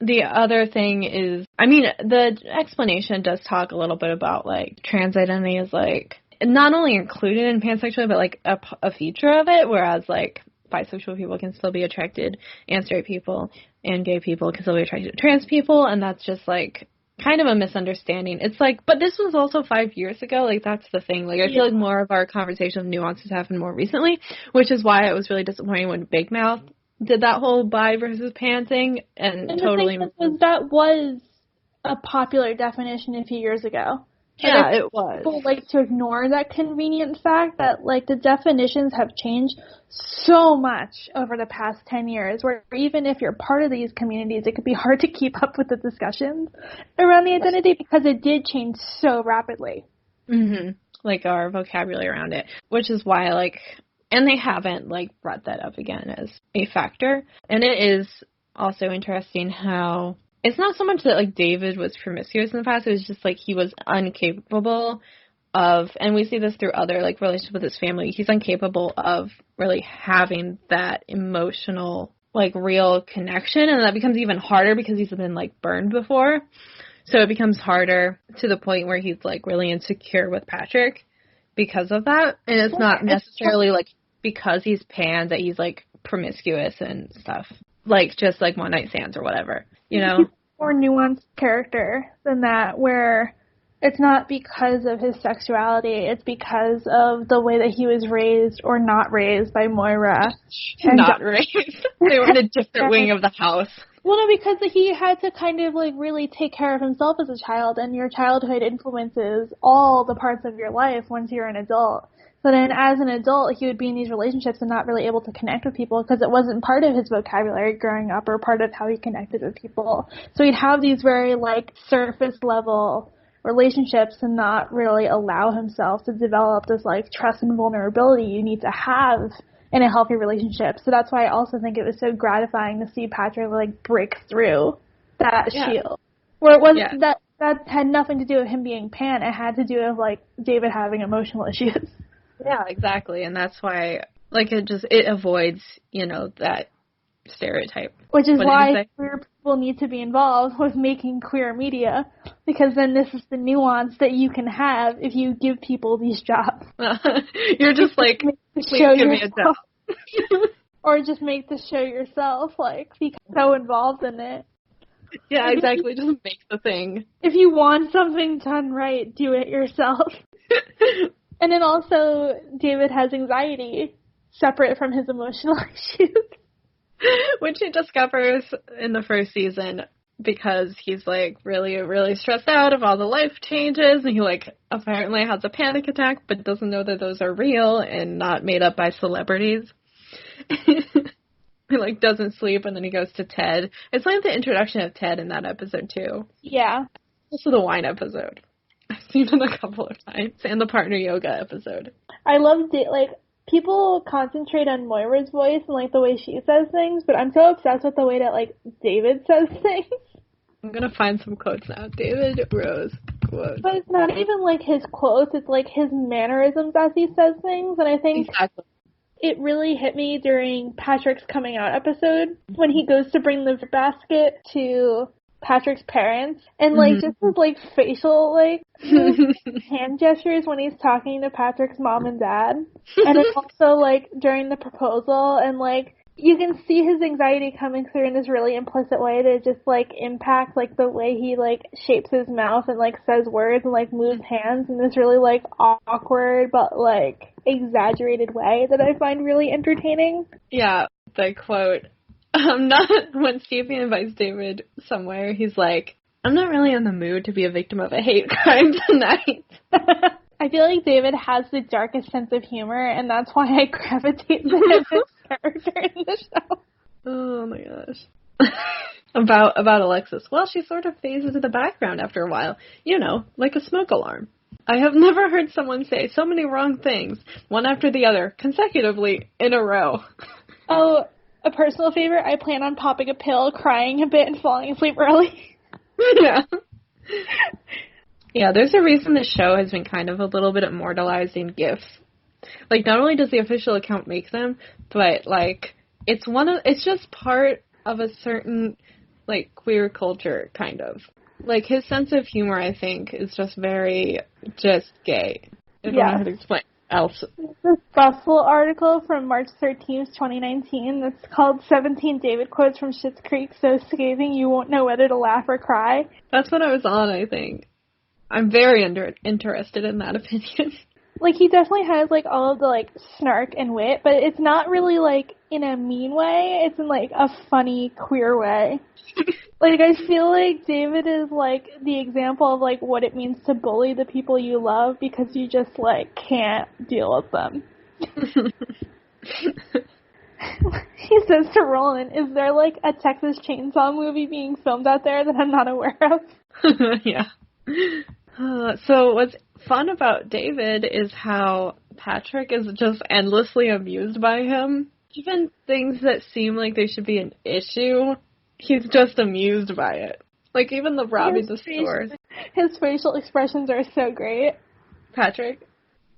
the other thing is, I mean, the explanation does talk a little bit about, like, trans identity is, like, not only included in pansexuality, but, like, a feature of it, whereas, like, bisexual people can still be attracted, and straight people and gay people can still be attracted to trans people, and that's just, like, kind of a misunderstanding. It's like, but this was also 5 years ago. Like, that's the thing. Like, I feel like more of our conversation of nuances happened more recently, which is why it was really disappointing when Big Mouth did that whole bi versus pan thing, and totally. The thing that was a popular definition a few years ago. Yeah, it was. People like to ignore that convenient fact that, like, the definitions have changed so much over the past 10 years, where even if you're part of these communities, it could be hard to keep up with the discussions around the identity because it did change so rapidly. Mm-hmm. Like, our vocabulary around it, which is why, like, and they haven't, like, brought that up again as a factor. And it is also interesting how it's not so much that, like, David was promiscuous in the past, it was just, like, he was incapable of, and we see this through other, like, relationships with his family, he's incapable of really having that emotional, like, real connection, and that becomes even harder because he's been, like, burned before. So it becomes harder to the point where he's, like, really insecure with Patrick because of that, and it's not necessarily, like, because he's pan that he's, like, promiscuous and stuff. Like, just, like, one-night stands or whatever, you know? He's a more nuanced character than that, where it's not because of his sexuality, it's because of the way that he was raised or not raised by Moira. Not raised. They were in a different wing of the house. Well, no, because he had to kind of, like, really take care of himself as a child, and your childhood influences all the parts of your life once you're an adult. So then as an adult, he would be in these relationships and not really able to connect with people because it wasn't part of his vocabulary growing up or part of how he connected with people. So he'd have these very, like, surface level relationships and not really allow himself to develop this, like, trust and vulnerability you need to have in a healthy relationship. So that's why I also think it was so gratifying to see Patrick, like, break through that shield. Where it wasn't that had nothing to do with him being pan. It had to do with, like, David having emotional issues. Yeah, exactly. And that's why, like, it avoids, you know, that stereotype. Which is why queer people need to be involved with making queer media, because then this is the nuance that you can have if you give people these jobs. You're just like, please give me a job. Or just make the show yourself, like, be so involved in it. Yeah, exactly. Just make the thing. If you want something done right, do it yourself. And then also, David has anxiety separate from his emotional issues. Which he discovers in the first season because he's, like, really, really stressed out of all the life changes, and he, like, apparently has a panic attack but doesn't know that those are real and not made up by celebrities. He, like, doesn't sleep, and then he goes to Ted. It's like the introduction of Ted in that episode, too. Yeah. Also the wine episode. I've seen it a couple of times. And the partner yoga episode. I loved it. Like, people concentrate on Moira's voice and, like, the way she says things, but I'm so obsessed with the way that, like, David says things. I'm gonna find some quotes now. David Rose quotes. But it's not even, like, his quotes. It's, like, his mannerisms as he says things, and I think Exactly. it really hit me during Patrick's coming out episode when he goes to bring the basket to Patrick's parents, and, like, just his, like, facial, like, hand gestures when he's talking to Patrick's mom and dad. And then also, like, during the proposal, and, like, you can see his anxiety coming through in this really implicit way to just, like, impact, like, the way he, like, shapes his mouth and, like, says words and, like, moves hands in this really, like, awkward but, like, exaggerated way that I find really entertaining. Yeah, the quote. When Stevie invites David somewhere, he's like, I'm not really in the mood to be a victim of a hate crime tonight. I feel like David has the darkest sense of humor, and that's why I gravitate to him as a character in the show. Oh my gosh. About Alexis. Well, she sort of fades into the background after a while. You know, like a smoke alarm. I have never heard someone say so many wrong things, one after the other, consecutively, in a row. Oh, a personal favorite, I plan on popping a pill, crying a bit, and falling asleep early. Yeah. Yeah, there's a reason the show has been kind of a little bit immortalized in GIFs. Like, not only does the official account make them, but, like, it's just part of a certain, like, queer culture, kind of. Like, his sense of humor, I think, is just very, just gay. I don't know how to explain else. This Bustle article from March 13th, 2019, that's called 17 David Quotes from Schitt's Creek So Scathing You Won't Know Whether to Laugh or Cry. That's what I was on, I think. I'm very interested in that opinion. Like, he definitely has, like, all of the, like, snark and wit, but it's not really, like, in a mean way. It's in, like, a funny, queer way. Like, I feel like David is, like, the example of, like, what it means to bully the people you love because you just, like, can't deal with them. He says to Roland, is there, like, a Texas Chainsaw movie being filmed out there that I'm not aware of? Yeah. So what's fun about David is how Patrick is just endlessly amused by him. Even things that seem like they should be an issue, he's just amused by it. Like, even the robbing the stores. His facial expressions are so great. Patrick?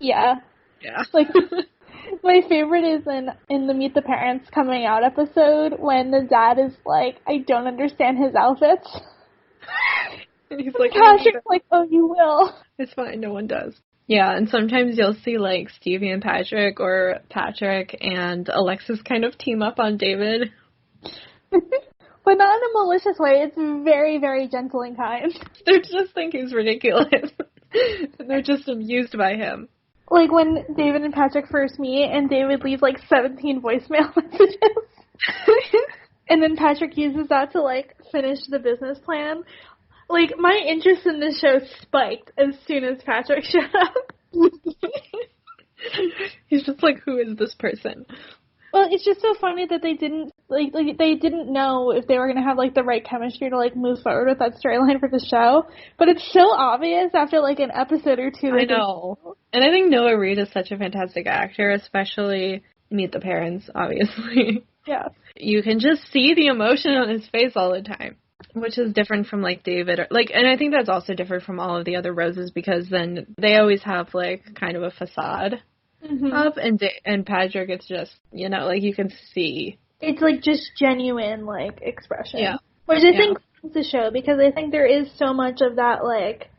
Yeah. Yeah. Like, my favorite is in the Meet the Parents Coming Out episode when the dad is like, I don't understand his outfits. And he's like, Patrick's like, oh, you will. It's fine, no one does. Yeah, and sometimes you'll see, like, Stevie and Patrick, or Patrick and Alexis kind of team up on David. But not in a malicious way. It's very, very gentle and kind. They just think he's ridiculous. They're just amused by him. Like when David and Patrick first meet, and David leaves, like, 17 voicemail messages. And then Patrick uses that to, like, finish the business plan. Like, my interest in this show spiked as soon as Patrick showed up. He's just like, who is this person? Well, it's just so funny that they didn't, like they didn't know if they were going to have, like, the right chemistry to, like, move forward with that storyline for the show. But it's so obvious after, like, an episode or two. I know. And I think Noah Reid is such a fantastic actor, especially Meet the Parents, obviously. Yeah. You can just see the emotion on his face all the time. Which is different from, like, David, or, like, and I think that's also different from all of the other Roses, because then they always have, like, kind of a facade up, and Patrick, it's just, you know, like, you can see. It's, like, just genuine, like, expression. Yeah. Which I think is the show, because I think there is so much of that, like,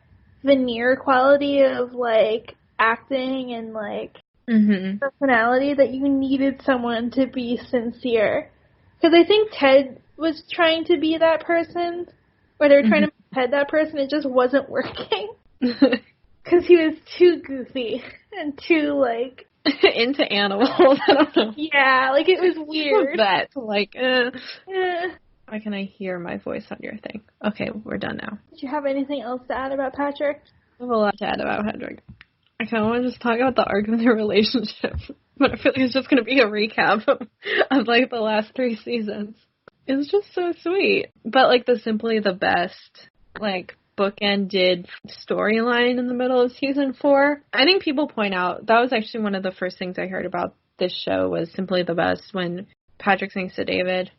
veneer quality of, like, acting and, like, personality that you needed someone to be sincere. Because I think Ted was trying to be that person, or they were trying to head that person, it just wasn't working. Because he was too goofy and too, like... into animals, I don't know. Yeah, like, it was weird. That, like, Why can I hear my voice on your thing? Okay, we're done now. Did you have anything else to add about Patrick? I have a lot to add about Patrick. I kind of want to just talk about the arc of their relationship. But I feel like it's just going to be a recap of, like, the last 3 seasons. It's just so sweet. But, like, the Simply the Best, like, bookended storyline in the middle of season 4. I think people point out, that was actually one of the first things I heard about this show was Simply the Best when Patrick sings to David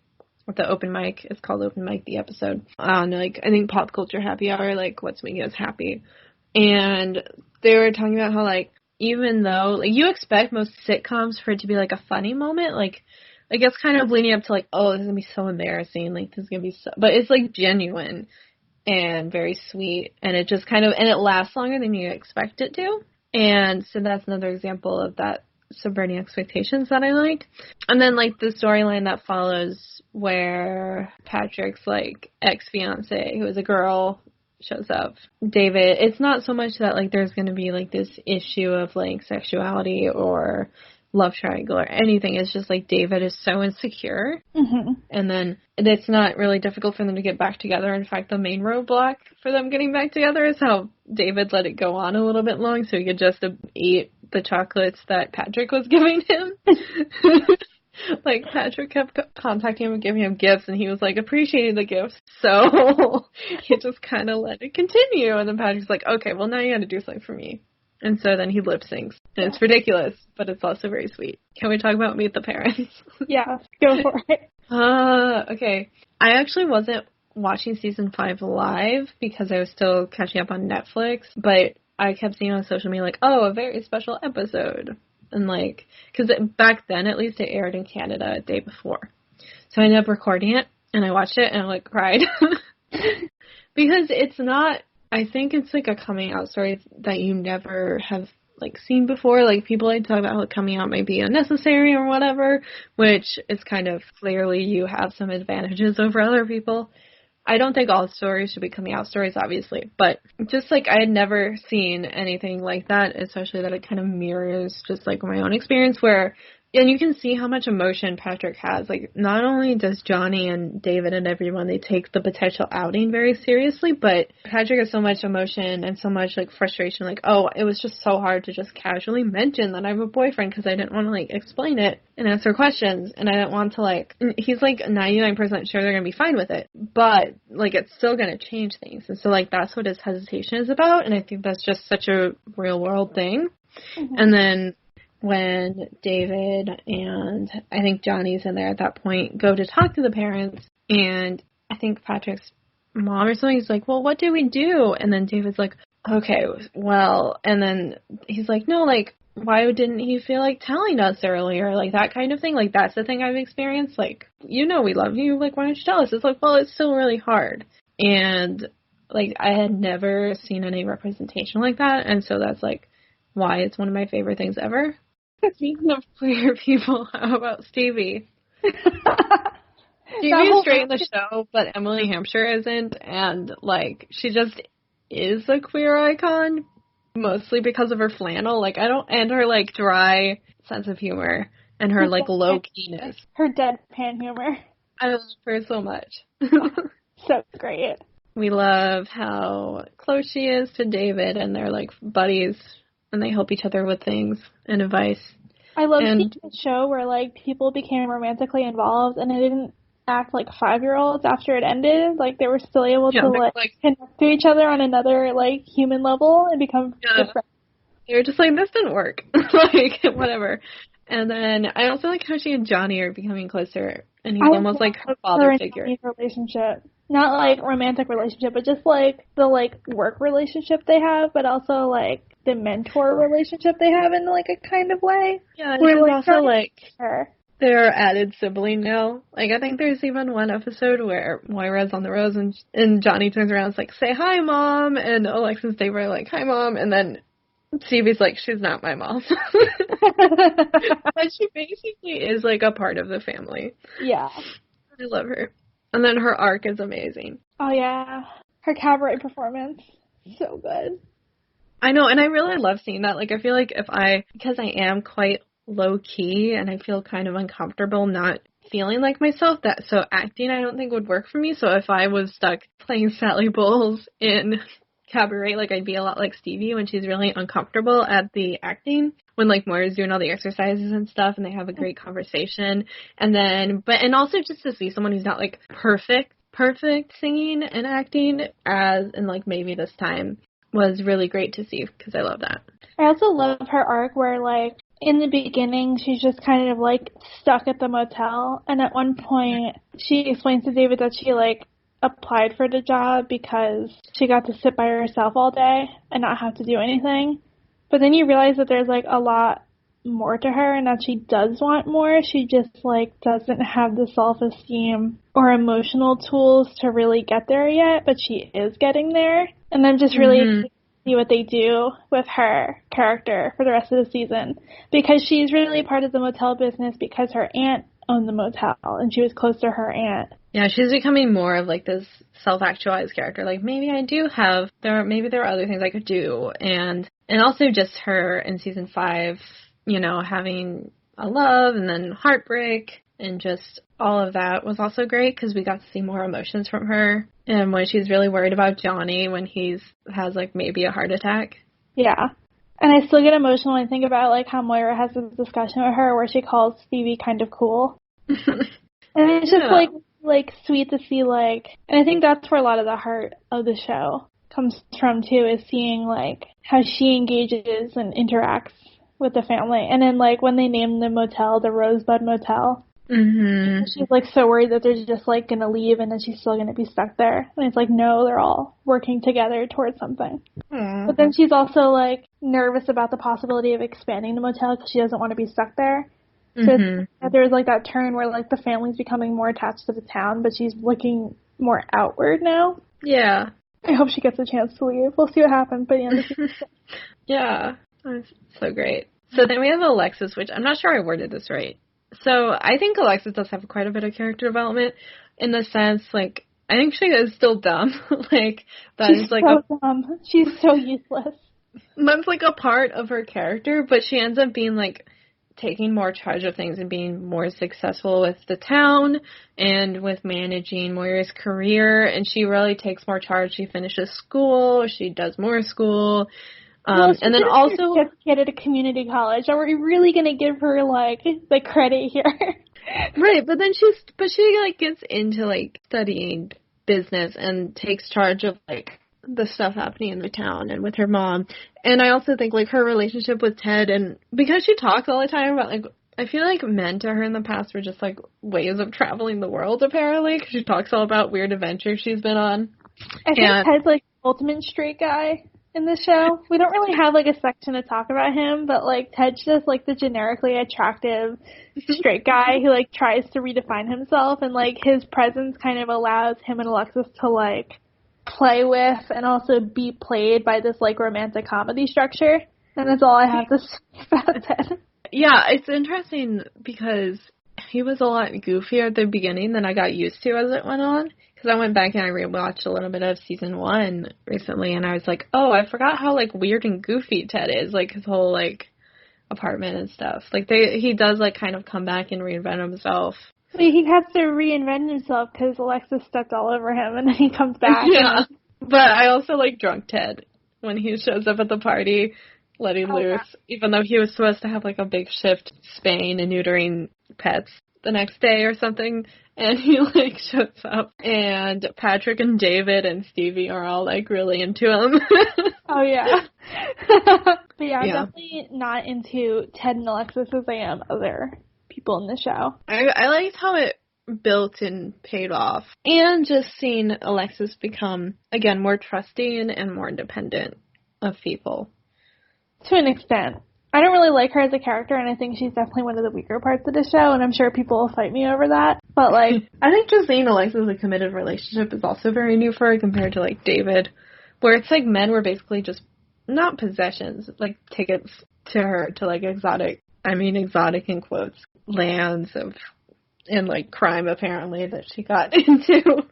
with the open mic. It's called Open Mic, the episode. On, like, I think Pop Culture Happy Hour, like, what's making us happy. And they were talking about how, like, even though, like, you expect most sitcoms for it to be, like, a funny moment, like it's kind of leading up to, like, oh, this is going to be so embarrassing, like, this is going to be so, but it's, like, genuine and very sweet, and it just kind of, and it lasts longer than you expect it to, and so that's another example of that subverting expectations that I liked. And then, like, the storyline that follows where Patrick's, like, ex-fiance, who is a girl, shows up. David, it's not so much that, like, there's going to be, like, this issue of, like, sexuality or love triangle or anything. It's just, like, David is so insecure. Mm-hmm. And then it's not really difficult for them to get back together. In fact, the main roadblock for them getting back together is how David let it go on a little bit long so he could just eat the chocolates that Patrick was giving him. Like, Patrick kept contacting him and giving him gifts, and he was, like, appreciating the gifts. So he just kind of let it continue. And then Patrick's like, okay, well, now you got to do something for me. And so then he lip syncs. And it's ridiculous, but it's also very sweet. Can we talk about Meet the Parents? Yeah, go for it. Okay. I actually wasn't watching season 5 live because I was still catching up on Netflix, but I kept seeing on social media, like, oh, a very special episode. And, like, because back then, at least, it aired in Canada a day before. So I ended up recording it, and I watched it, and I, like, cried. Because it's not, I think it's, like, a coming out story that you never have, like, seen before. Like, people like to talk about how coming out might be unnecessary or whatever, which is kind of clearly you have some advantages over other people. I don't think all stories should be coming out stories, obviously, but just, like, I had never seen anything like that, especially that it kind of mirrors just, like, my own experience where, and you can see how much emotion Patrick has. Like, not only does Johnny and David and everyone, they take the potential outing very seriously, but Patrick has so much emotion and so much, like, frustration. Like, oh, it was just so hard to just casually mention that I have a boyfriend because I didn't want to, like, explain it and answer questions. And I didn't want to, like, he's, like, 99% sure they're going to be fine with it. But, like, it's still going to change things. And so, like, that's what his hesitation is about. And I think that's just such a real world thing. Mm-hmm. And then when David and I think Johnny's in there at that point go to talk to the parents, and I think Patrick's mom or something is like, well, what do we do? And then David's like, okay, well, and then he's like, no, like, why didn't he feel like telling us earlier? Like, that kind of thing. Like, that's the thing I've experienced. Like, you know we love you. Like, why don't you tell us? It's like, well, it's still really hard. And, like, I had never seen any representation like that, and so that's, like, why it's one of my favorite things ever. Speaking of queer people, how about Stevie? Stevie is straight in the show, but Emily Hampshire isn't, and, like, she just is a queer icon, mostly because of her flannel, like, and her, like, dry sense of humor, and her, like, low-keyness. Her deadpan humor. I love her so much. So great. We love how close she is to David, and they're, like, buddies, and they help each other with things and advice. I love seeing a show where, like, people became romantically involved and they didn't act like 5-year-olds after it ended. Like, they were still able to, like, connect to each other on another, like, human level and become good friends. They were just like, this didn't work. Like, whatever. And then I also like how she and Johnny are becoming closer, and he's almost like her father figure. Relationship. Not, like, romantic relationship, but just, like, the, like, work relationship they have, but also, like, the mentor relationship they have in, like, a kind of way. Yeah, and she's also, like, their added sibling now. Like, I think there's even one episode where Moira's on the rose, and Johnny turns around and is like, say hi, Mom, and Alexis and Dave are like, hi, Mom, and then Stevie's like, she's not my mom. But she basically is, like, a part of the family. Yeah. I love her. And then her arc is amazing. Oh, yeah. Her cabaret performance. So good. I know, and I really love seeing that. Like, I feel like because I am quite low-key, and I feel kind of uncomfortable not feeling like myself, so acting I don't think would work for me. So if I was stuck playing Sally Bowles in cabaret, like, I'd be a lot like Stevie when she's really uncomfortable at the acting, when, like, Moira's doing all the exercises and stuff, and they have a great conversation, and also just to see someone who's not, like, perfect singing and acting, as in, like, maybe this time, was really great to see, because I love that. I also love her arc where, like, in the beginning, she's just kind of, like, stuck at the motel, and at one point, she explains to David that she, like, applied for the job because she got to sit by herself all day and not have to do anything. But then you realize that there's, like, a lot more to her and that she does want more. She just, like, doesn't have the self-esteem or emotional tools to really get there yet, but she is getting there. And I'm just really excited to see what they do with her character for the rest of the season, because she's really part of the motel business because her aunt owned the motel and she was close to her aunt. Yeah, she's becoming more of, like, this self-actualized character. Like, maybe I do have, maybe there are other things I could do. And also just her in season 5, you know, having a love and then heartbreak and just all of that was also great because we got to see more emotions from her. And when she's really worried about Johnny when has, like, maybe a heart attack. Yeah. And I still get emotional when I think about, like, how Moira has this discussion with her where she calls Stevie kind of cool. And it's just, like, sweet to see, like, and I think that's where a lot of the heart of the show comes from, too, is seeing, like, how she engages and interacts with the family. And then, like, when they named the motel the Rosebud Motel, she's, like, so worried that they're just, like, going to leave and then she's still going to be stuck there. And it's like, no, they're all working together towards something. But then she's also, like, nervous about the possibility of expanding the motel because she doesn't want to be stuck there. So there's, like, that turn where, like, the family's becoming more attached to the town, but she's looking more outward now. Yeah. I hope she gets a chance to leave. We'll see what happens by the end of the season. Yeah. That's so great. So then we have Alexis, which I'm not sure I worded this right. So I think Alexis does have quite a bit of character development in the sense, like, I think she is still dumb. Like, that She's is, like, so dumb. She's so useless. That's, like, a part of her character, but she ends up being, like, taking more charge of things and being more successful with the town and with managing Moira's career, and she really takes more charge. She finishes school, she does more school, and then also get at a community college. Are we really gonna give her, like, the credit here? Right, but then she like gets into, like, studying business and takes charge of, like, the stuff happening in the town and with her mom. And I also think, like, her relationship with Ted, and because she talks all the time about, like, I feel like men to her in the past were just, like, ways of traveling the world, apparently, because she talks all about weird adventures she's been on. I think Ted's, like, ultimate straight guy in the show. We don't really have, like, a section to talk about him, but, like, Ted's just, like, the generically attractive straight guy who, like, tries to redefine himself, and, like, his presence kind of allows him and Alexis to, like, play with and also be played by this, like, romantic comedy structure. And that's all I have to say about Ted. Yeah, it's interesting because he was a lot goofier at the beginning than I got used to as it went on. Because I went back and I rewatched a little bit of season 1 recently, and I was like, oh, I forgot how, like, weird and goofy Ted is. Like, his whole, like, apartment and stuff. Like, he does, like, kind of come back and reinvent himself. He has to reinvent himself because Alexis stepped all over him, and then he comes back. Yeah, but I also like drunk Ted when he shows up at the party, letting loose, even though he was supposed to have, like, a big shift spaying and neutering pets the next day or something, and he, like, shows up, and Patrick and David and Stevie are all, like, really into him. Oh, yeah. But yeah, I'm definitely not into Ted and Alexis as I am other people in the show. I liked how it built and paid off, and just seeing Alexis become, again, more trusting and more independent of people. To an extent. I don't really like her as a character, and I think she's definitely one of the weaker parts of the show, and I'm sure people will fight me over that. But, like, I think just seeing Alexis in a committed relationship is also very new for her compared to, like, David, where it's like men were basically just, not possessions, like, tickets to her to, like, exotic in quotes, lands of, and, like, crime, apparently, that she got into.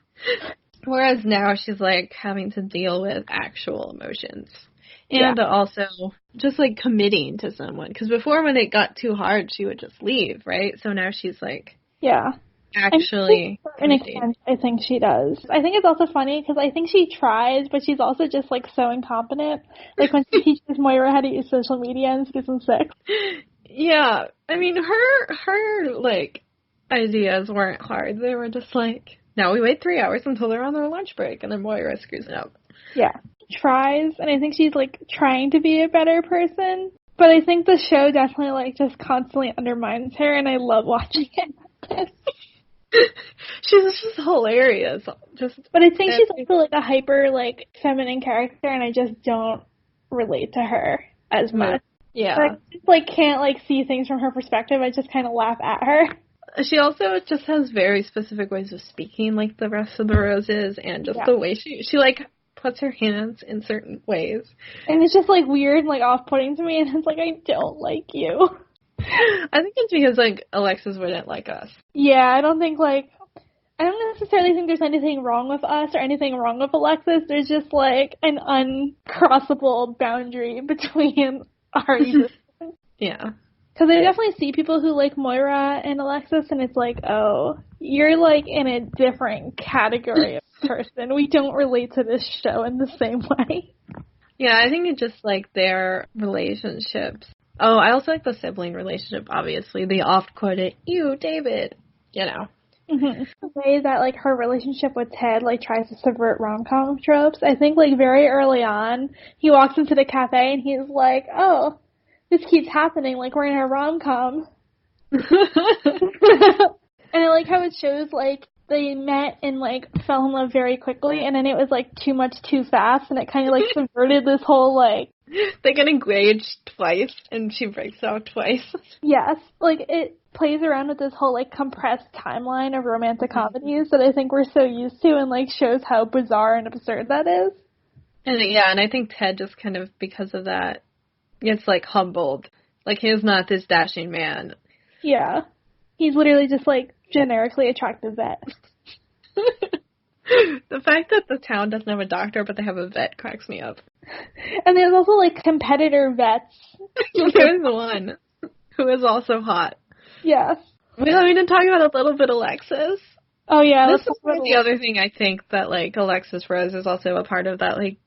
Whereas now she's, like, having to deal with actual emotions. And also just, like, committing to someone. Because before, when it got too hard, she would just leave, right? So now she's, like... Yeah. actually To an extent, I think she does. I think it's also funny because I think she tries, but she's also just like so incompetent. Like when she teaches Moira how to use social media in season 6. Yeah, I mean her like ideas weren't hard. They were just like, now we wait 3 hours until they're on their lunch break, and then Moira screws it up. Yeah, tries, and I think she's like trying to be a better person. But I think the show definitely like just constantly undermines her, and I love watching it. She's just hilarious. But I think she's also like a hyper like feminine character, and I just don't relate to her as much. Yeah. I just like can't like see things from her perspective. I just kind of laugh at her. She also just has very specific ways of speaking, like the rest of the Roses, and just the way she like puts her hands in certain ways. And it's just like weird and like off-putting to me, and it's like, I don't like you. I think it's because like Alexis wouldn't like us. Yeah, I don't necessarily think there's anything wrong with us or anything wrong with Alexis. There's just like an uncrossable boundary between our existence. Yeah. Because I definitely see people who like Moira and Alexis, and it's like, oh, you're like in a different category of person. We don't relate to this show in the same way. Yeah, I think it's just like their relationships. Oh, I also like the sibling relationship, obviously. The oft-quoted, you, David, you know. Mm-hmm. The way that, like, her relationship with Ted, like, tries to subvert rom-com tropes. I think, like, very early on, he walks into the cafe and he's like, oh, this keeps happening, like, we're in a rom-com. And I like how it shows, like, they met and, like, fell in love very quickly, and then it was, like, too much too fast, and it kind of, like, subverted this whole, like... They get engaged twice, and she breaks out twice. Yes. Like, it plays around with this whole, like, compressed timeline of romantic comedies that I think we're so used to, and, like, shows how bizarre and absurd that is. And, yeah, and I think Ted just kind of, because of that, gets, like, humbled. Like, he's not this dashing man. Yeah. He's literally just, like, generically attractive vet. The fact that the town doesn't have a doctor, but they have a vet cracks me up. And there's also, like, competitor vets. There's one who is also hot. Yes. We need to talk about a little bit Alexis. Oh, yeah. This is the other thing I think that, like, Alexis Rose is also a part of that, like,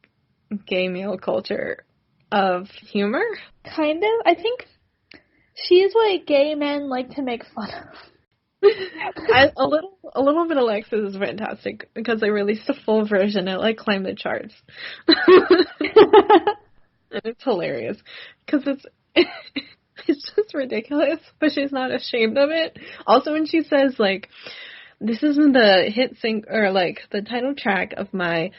gay male culture of humor. Kind of. I think she's what gay men like to make fun of. A little bit Alexis is fantastic because they released a full version and it like climbed the charts. And it's hilarious because it's just ridiculous, but she's not ashamed of it. Also, when she says like, "This isn't the hit or like the title track of my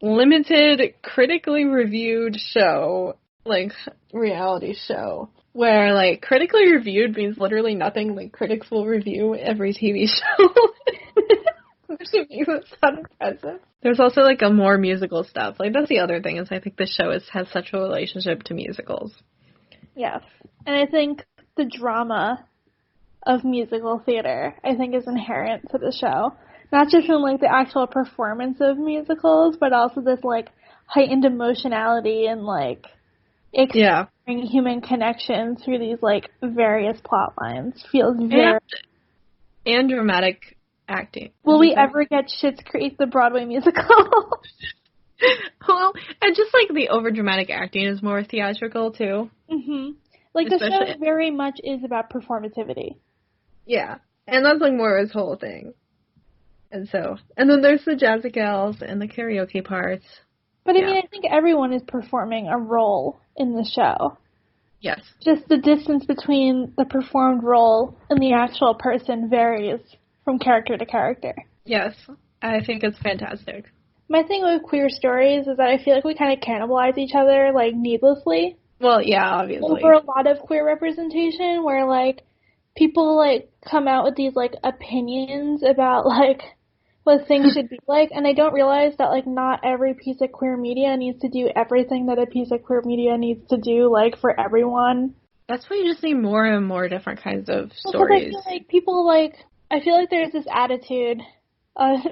limited, critically reviewed show, like reality show." Where, like, critically reviewed means literally nothing. Like, critics will review every TV show. Which makes it sound impressive. There's also, like, a more musical stuff. Like, that's the other thing, is I think the show has such a relationship to musicals. Yes. And I think the drama of musical theater, I think, is inherent to the show. Not just in, like, the actual performance of musicals, but also this, like, heightened emotionality and, like, human connection through these, like, various plot lines feels very... And dramatic acting. Will we ever get Schitt's Creek, the Broadway musical? Well, and just, like, the over-dramatic acting is more theatrical, too. Mm-hmm. Like, the show very much is about performativity. Yeah. And that's, like, Moira's whole thing. And then there's the Jazzy Gals and the karaoke parts. But, I mean, I think everyone is performing a role in the show. Yes. Just the distance between the performed role and the actual person varies from character to character. Yes. I think it's fantastic. My thing with queer stories is that I feel like we kind of cannibalize each other, like, needlessly. Well, yeah, obviously. Over a lot of queer representation where, like, people, like, come out with these, like, opinions about, like, what things should be like, and I don't realize that, like, not every piece of queer media needs to do everything that a piece of queer media needs to do, like, for everyone. That's why you just need more and more different kinds of stories. Because I feel like people, like, there's this attitude,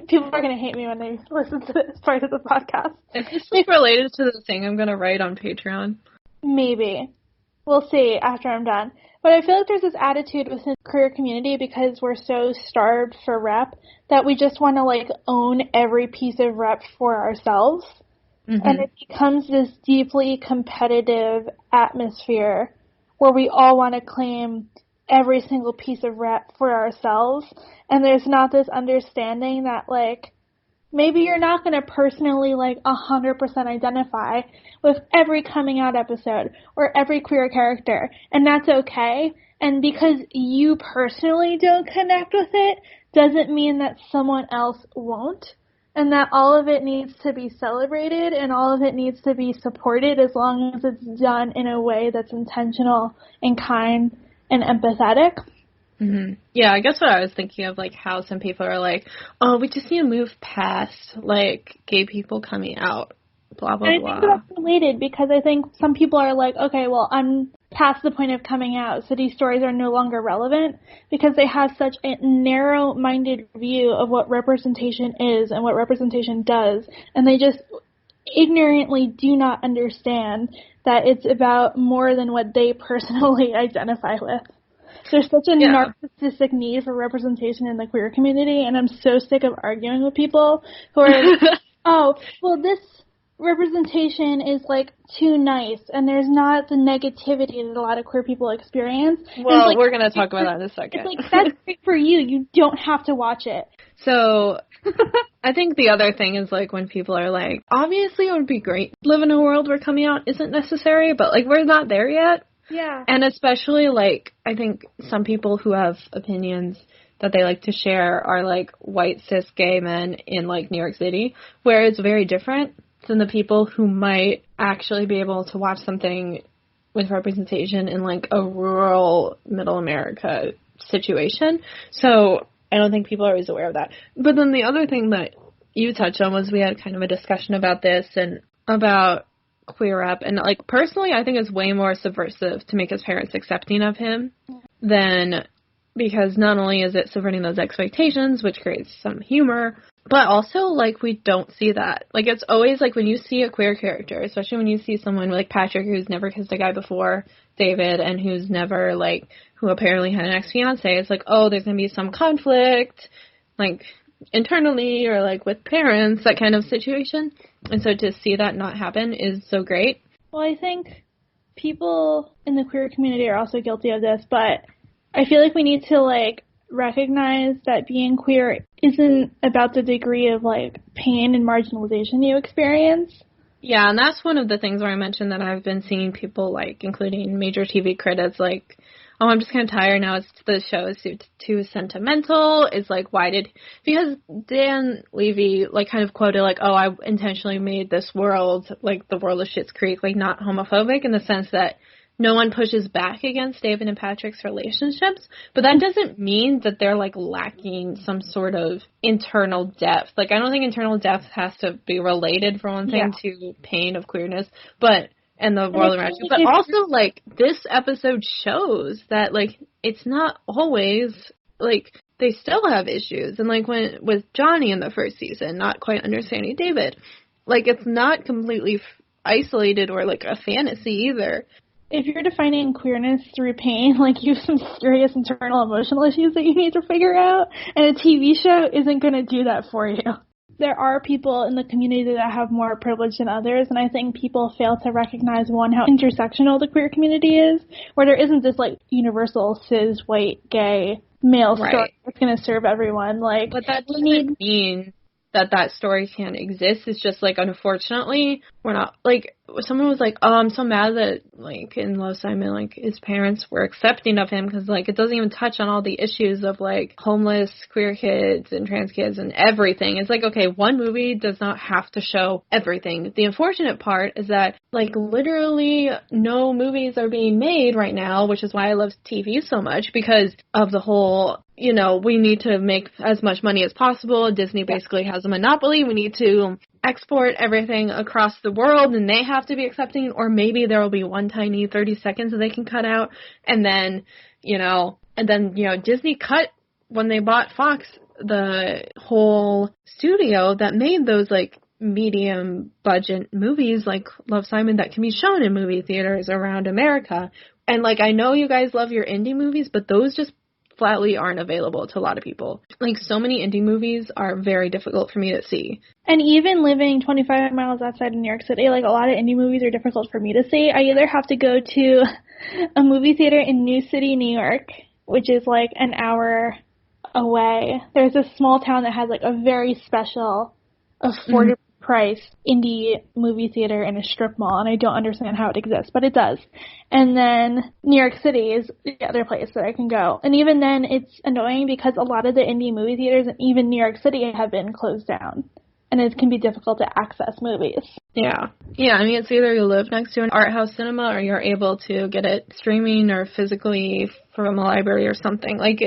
people are going to hate me when they listen to this part of the podcast. Is this like related to the thing I'm going to write on Patreon? Maybe. We'll see after I'm done. But I feel like there's this attitude within the queer community because we're so starved for rep that we just want to, like, own every piece of rep for ourselves. Mm-hmm. And it becomes this deeply competitive atmosphere where we all want to claim every single piece of rep for ourselves. And there's not this understanding that, like, maybe you're not going to personally, like, 100% identify with every coming out episode or every queer character, and that's okay. And because you personally don't connect with it doesn't mean that someone else won't, and that all of it needs to be celebrated and all of it needs to be supported as long as it's done in a way that's intentional and kind and empathetic. Mm-hmm. Yeah, I guess what I was thinking of, like, how some people are like, oh, we just need to move past, like, gay people coming out, blah, blah, and blah. I think that's related because I think some people are like, okay, well, I'm past the point of coming out, so these stories are no longer relevant because they have such a narrow-minded view of what representation is and what representation does, and they just ignorantly do not understand that it's about more than what they personally identify with. There's such a narcissistic need for representation in the queer community, and I'm so sick of arguing with people who are like, oh, well, this representation is, like, too nice, and there's not the negativity that a lot of queer people experience. Well, like, we're going to talk about that in a second. It's like, that's great for you. You don't have to watch it. So, I think the other thing is, like, when people are like, obviously it would be great to live in a world where coming out isn't necessary, but, like, we're not there yet. Yeah. And especially, like, I think some people who have opinions that they like to share are, like, white cis gay men in, like, New York City, where it's very different than the people who might actually be able to watch something with representation in, like, a rural middle America situation. So I don't think people are always aware of that. But then the other thing that you touched on was we had kind of a discussion about this and about queer up, and, like, personally I think it's way more subversive to make his parents accepting of him than, because not only is it subverting those expectations, which creates some humor, but also, like, we don't see that. Like, it's always, like, when you see a queer character, especially when you see someone like Patrick who's never kissed a guy before, David, and who's never, like, who apparently had an ex-fiance, it's like, oh, there's gonna be some conflict, like, internally or, like, with parents, that kind of situation. And so to see that not happen is so great. Well, I think people in the queer community are also guilty of this, but I feel like we need to, like, recognize that being queer isn't about the degree of, like, pain and marginalization you experience. Yeah, and that's one of the things where I mentioned that I've been seeing people, like, including major TV critics, like, oh, I'm just kind of tired now. The show is too sentimental. It's like, because Dan Levy, like, kind of quoted, like, oh, I intentionally made this world, like, the world of Schitt's Creek, like, not homophobic in the sense that no one pushes back against David and Patrick's relationships, but that doesn't mean that they're, like, lacking some sort of internal depth. Like, I don't think internal depth has to be related, for one thing, to pain of queerness, and the world around you. But also, like, this episode shows that, like, it's not always, like, they still have issues. And, like, with Johnny in the first season, not quite understanding David, like, it's not completely isolated or, like, a fantasy either. If you're defining queerness through pain, like, you have some serious internal emotional issues that you need to figure out, and a TV show isn't going to do that for you. There are people in the community that have more privilege than others, and I think people fail to recognize, one, how intersectional the queer community is, where there isn't this, like, universal cis, white, gay, male story that's going to serve everyone. Like, but that doesn't mean that story can't exist. It's just, like, unfortunately, we're not, like, someone was like, oh, I'm so mad that, like, in Love, Simon, like, his parents were accepting of him, because, like, it doesn't even touch on all the issues of, like, homeless queer kids and trans kids and everything. It's like, okay, one movie does not have to show everything. The unfortunate part is that, like, literally no movies are being made right now, which is why I love TV so much, because of the whole, you know, we need to make as much money as possible. Disney basically has a monopoly. We need to export everything across the world, and they have to be accepting, or maybe there will be one tiny 30 seconds that they can cut out, and then, Disney cut, when they bought Fox, the whole studio that made those, like, medium budget movies like Love, Simon that can be shown in movie theaters around America. And like, I know you guys love your indie movies, but those just flatly aren't available to a lot of people. Like, so many indie movies are very difficult for me to see. And even living 25 miles outside of New York City, like, a lot of indie movies are difficult for me to see. I either have to go to a movie theater in New City, New York, which is like an hour away. There's a small town that has like a very special, affordable price indie movie theater in a strip mall, and I don't understand how it exists, but it does. And then New York City is the other place that I can go. And even then, it's annoying because a lot of the indie movie theaters, and even New York City, have been closed down. And it can be difficult to access movies. Yeah. Yeah, I mean, it's either you live next to an art house cinema or you're able to get it streaming or physically from a library or something. Like,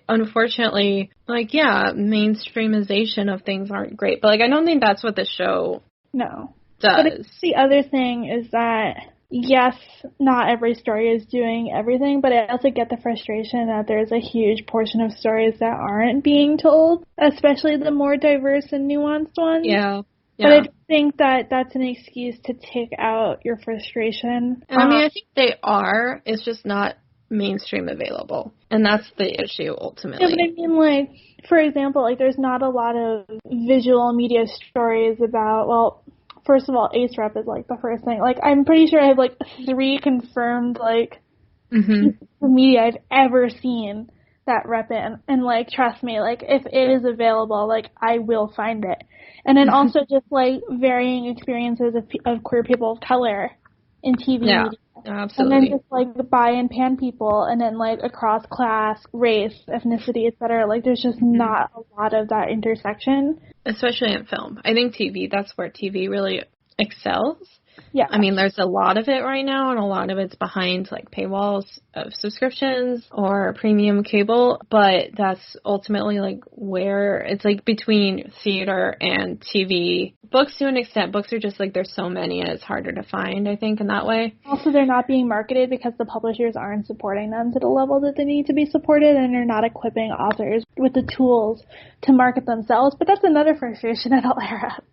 unfortunately, like, yeah, mainstreamization of things aren't great. But, like, I don't think that's what the show does. But the other thing is that, yes, not every story is doing everything, but I also get the frustration that there's a huge portion of stories that aren't being told, especially the more diverse and nuanced ones. Yeah. But I think that that's an excuse to take out your frustration. I mean, I think they are. It's just not mainstream available. And that's the issue, ultimately. Yeah, but I mean, like, for example, like, there's not a lot of visual media stories about, well, first of all, Ace Rep is, like, the first thing. Like, I'm pretty sure I have, like, 3 confirmed, like, media I've ever seen that rep in. And, like, trust me, like, if it is available, like, I will find it. And then also just, like, varying experiences of queer people of color in TV media. Absolutely. And then just, like, bi and pan people, and then, like, across class, race, ethnicity, etc. Like, there's just not a lot of that intersection. Especially in film. I think TV, that's where TV really excels. Yeah. I mean, there's a lot of it right now, and a lot of it's behind, like, paywalls of subscriptions or premium cable, but that's ultimately, like, where it's, like, between theater and TV. Books, to an extent, books are just, like, there's so many, and it's harder to find, I think, in that way. Also, they're not being marketed because the publishers aren't supporting them to the level that they need to be supported, and they're not equipping authors with the tools to market themselves, but that's another frustration that I'll air up.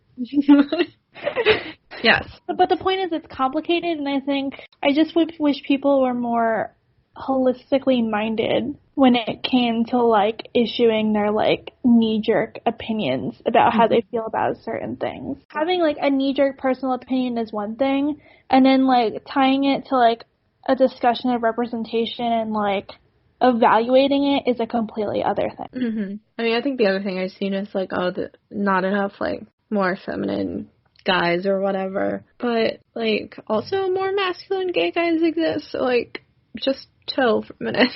Yes. But the point is, it's complicated, and I think I just wish people were more holistically minded when it came to, like, issuing their, like, knee-jerk opinions about how they feel about certain things. Having, like, a knee-jerk personal opinion is one thing, and then, like, tying it to, like, a discussion of representation and, like, evaluating it is a completely other thing. I mean, I think the other thing I've seen is, like, not enough, like, more feminine guys or whatever, but, like, also more masculine gay guys exist, so, like, just chill for a minute.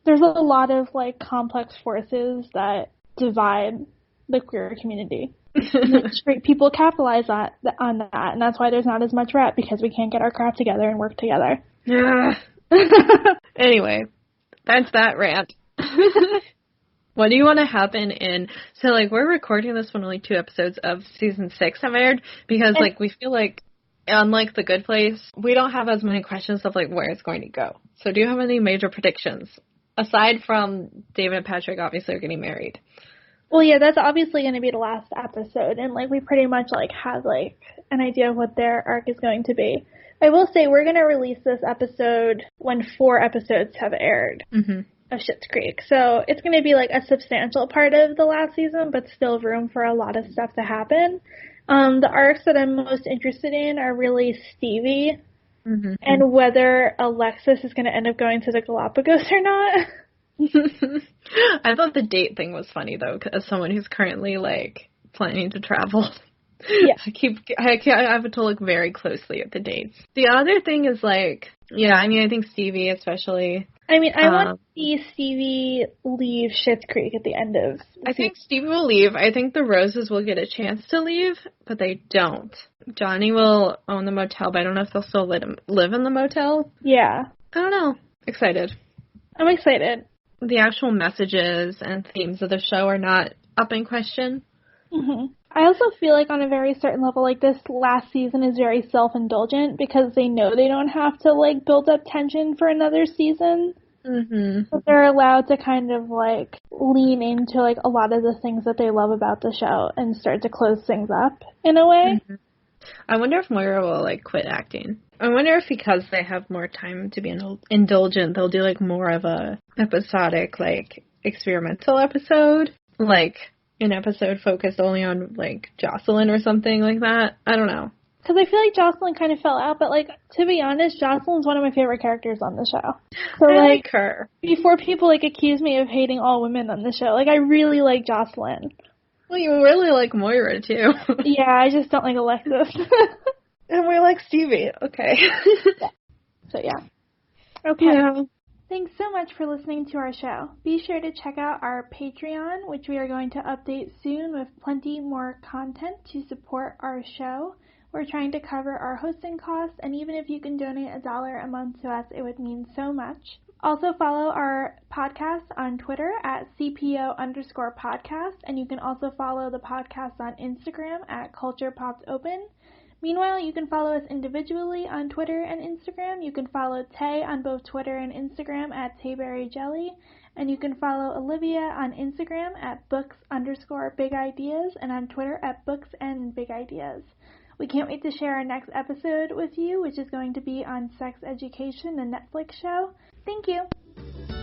There's a lot of, like, complex forces that divide the queer community. Straight people capitalize on that, and that's why there's not as much rep, because we can't get our crap together and work together. Yeah. Anyway, that's that rant. What do you want to happen so, like, we're recording this when only 2 episodes of season 6 have aired, because, like, we feel like, unlike The Good Place, we don't have as many questions of, like, where it's going to go. So do you have any major predictions? Aside from David and Patrick obviously are getting married. Well, yeah, that's obviously going to be the last episode, and, like, we pretty much, like, have, like, an idea of what their arc is going to be. I will say we're going to release this episode when 4 episodes have aired. Of Schitt Creek. So it's going to be, like, a substantial part of the last season, but still room for a lot of stuff to happen. The arcs that I'm most interested in are really Stevie and whether Alexis is going to end up going to the Galapagos or not. I thought the date thing was funny, though, as someone who's currently, like, planning to travel. Yeah. I have to look very closely at the dates. The other thing is, like, yeah, I mean, I think Stevie especially. I mean, I want to see Stevie leave Schitt Creek at the end of the I think Stevie will leave. I think the Roses will get a chance to leave, but they don't. Johnny will own the motel, but I don't know if they'll still let him live in the motel. Yeah. I don't know. Excited. I'm excited. The actual messages and themes of the show are not up in question. I also feel like on a very certain level, like, this last season is very self-indulgent because they know they don't have to, like, build up tension for another season. Mhm. But they're allowed to kind of, like, lean into, like, a lot of the things that they love about the show and start to close things up, in a way. Mhm. I wonder if Moira will, like, quit acting. I wonder if because they have more time to be indulgent, they'll do, like, more of a episodic, like, experimental episode. Like, an episode focused only on, like, Jocelyn or something like that. I don't know. Because I feel like Jocelyn kind of fell out, but, like, to be honest, Jocelyn's one of my favorite characters on the show. So, I like, like her. before people, like, accuse me of hating all women on the show, like, I really like Jocelyn. Well, you really like Moira, too. Yeah, I just don't like Alexis. And we like Stevie. Okay. So, yeah. Okay. Yeah. Thanks so much for listening to our show. Be sure to check out our Patreon, which we are going to update soon with plenty more content to support our show. We're trying to cover our hosting costs, and even if you can donate $1 a month to us, it would mean so much. Also follow our podcast on Twitter at CPO_podcast, and you can also follow the podcast on Instagram at CulturePopsOpen. Meanwhile, you can follow us individually on Twitter and Instagram. You can follow Tay on both Twitter and Instagram at TayberryJelly, and you can follow Olivia on Instagram at books_bigideas and on Twitter at booksandbigideas. We can't wait to share our next episode with you, which is going to be on sex education, the Netflix show. Thank you.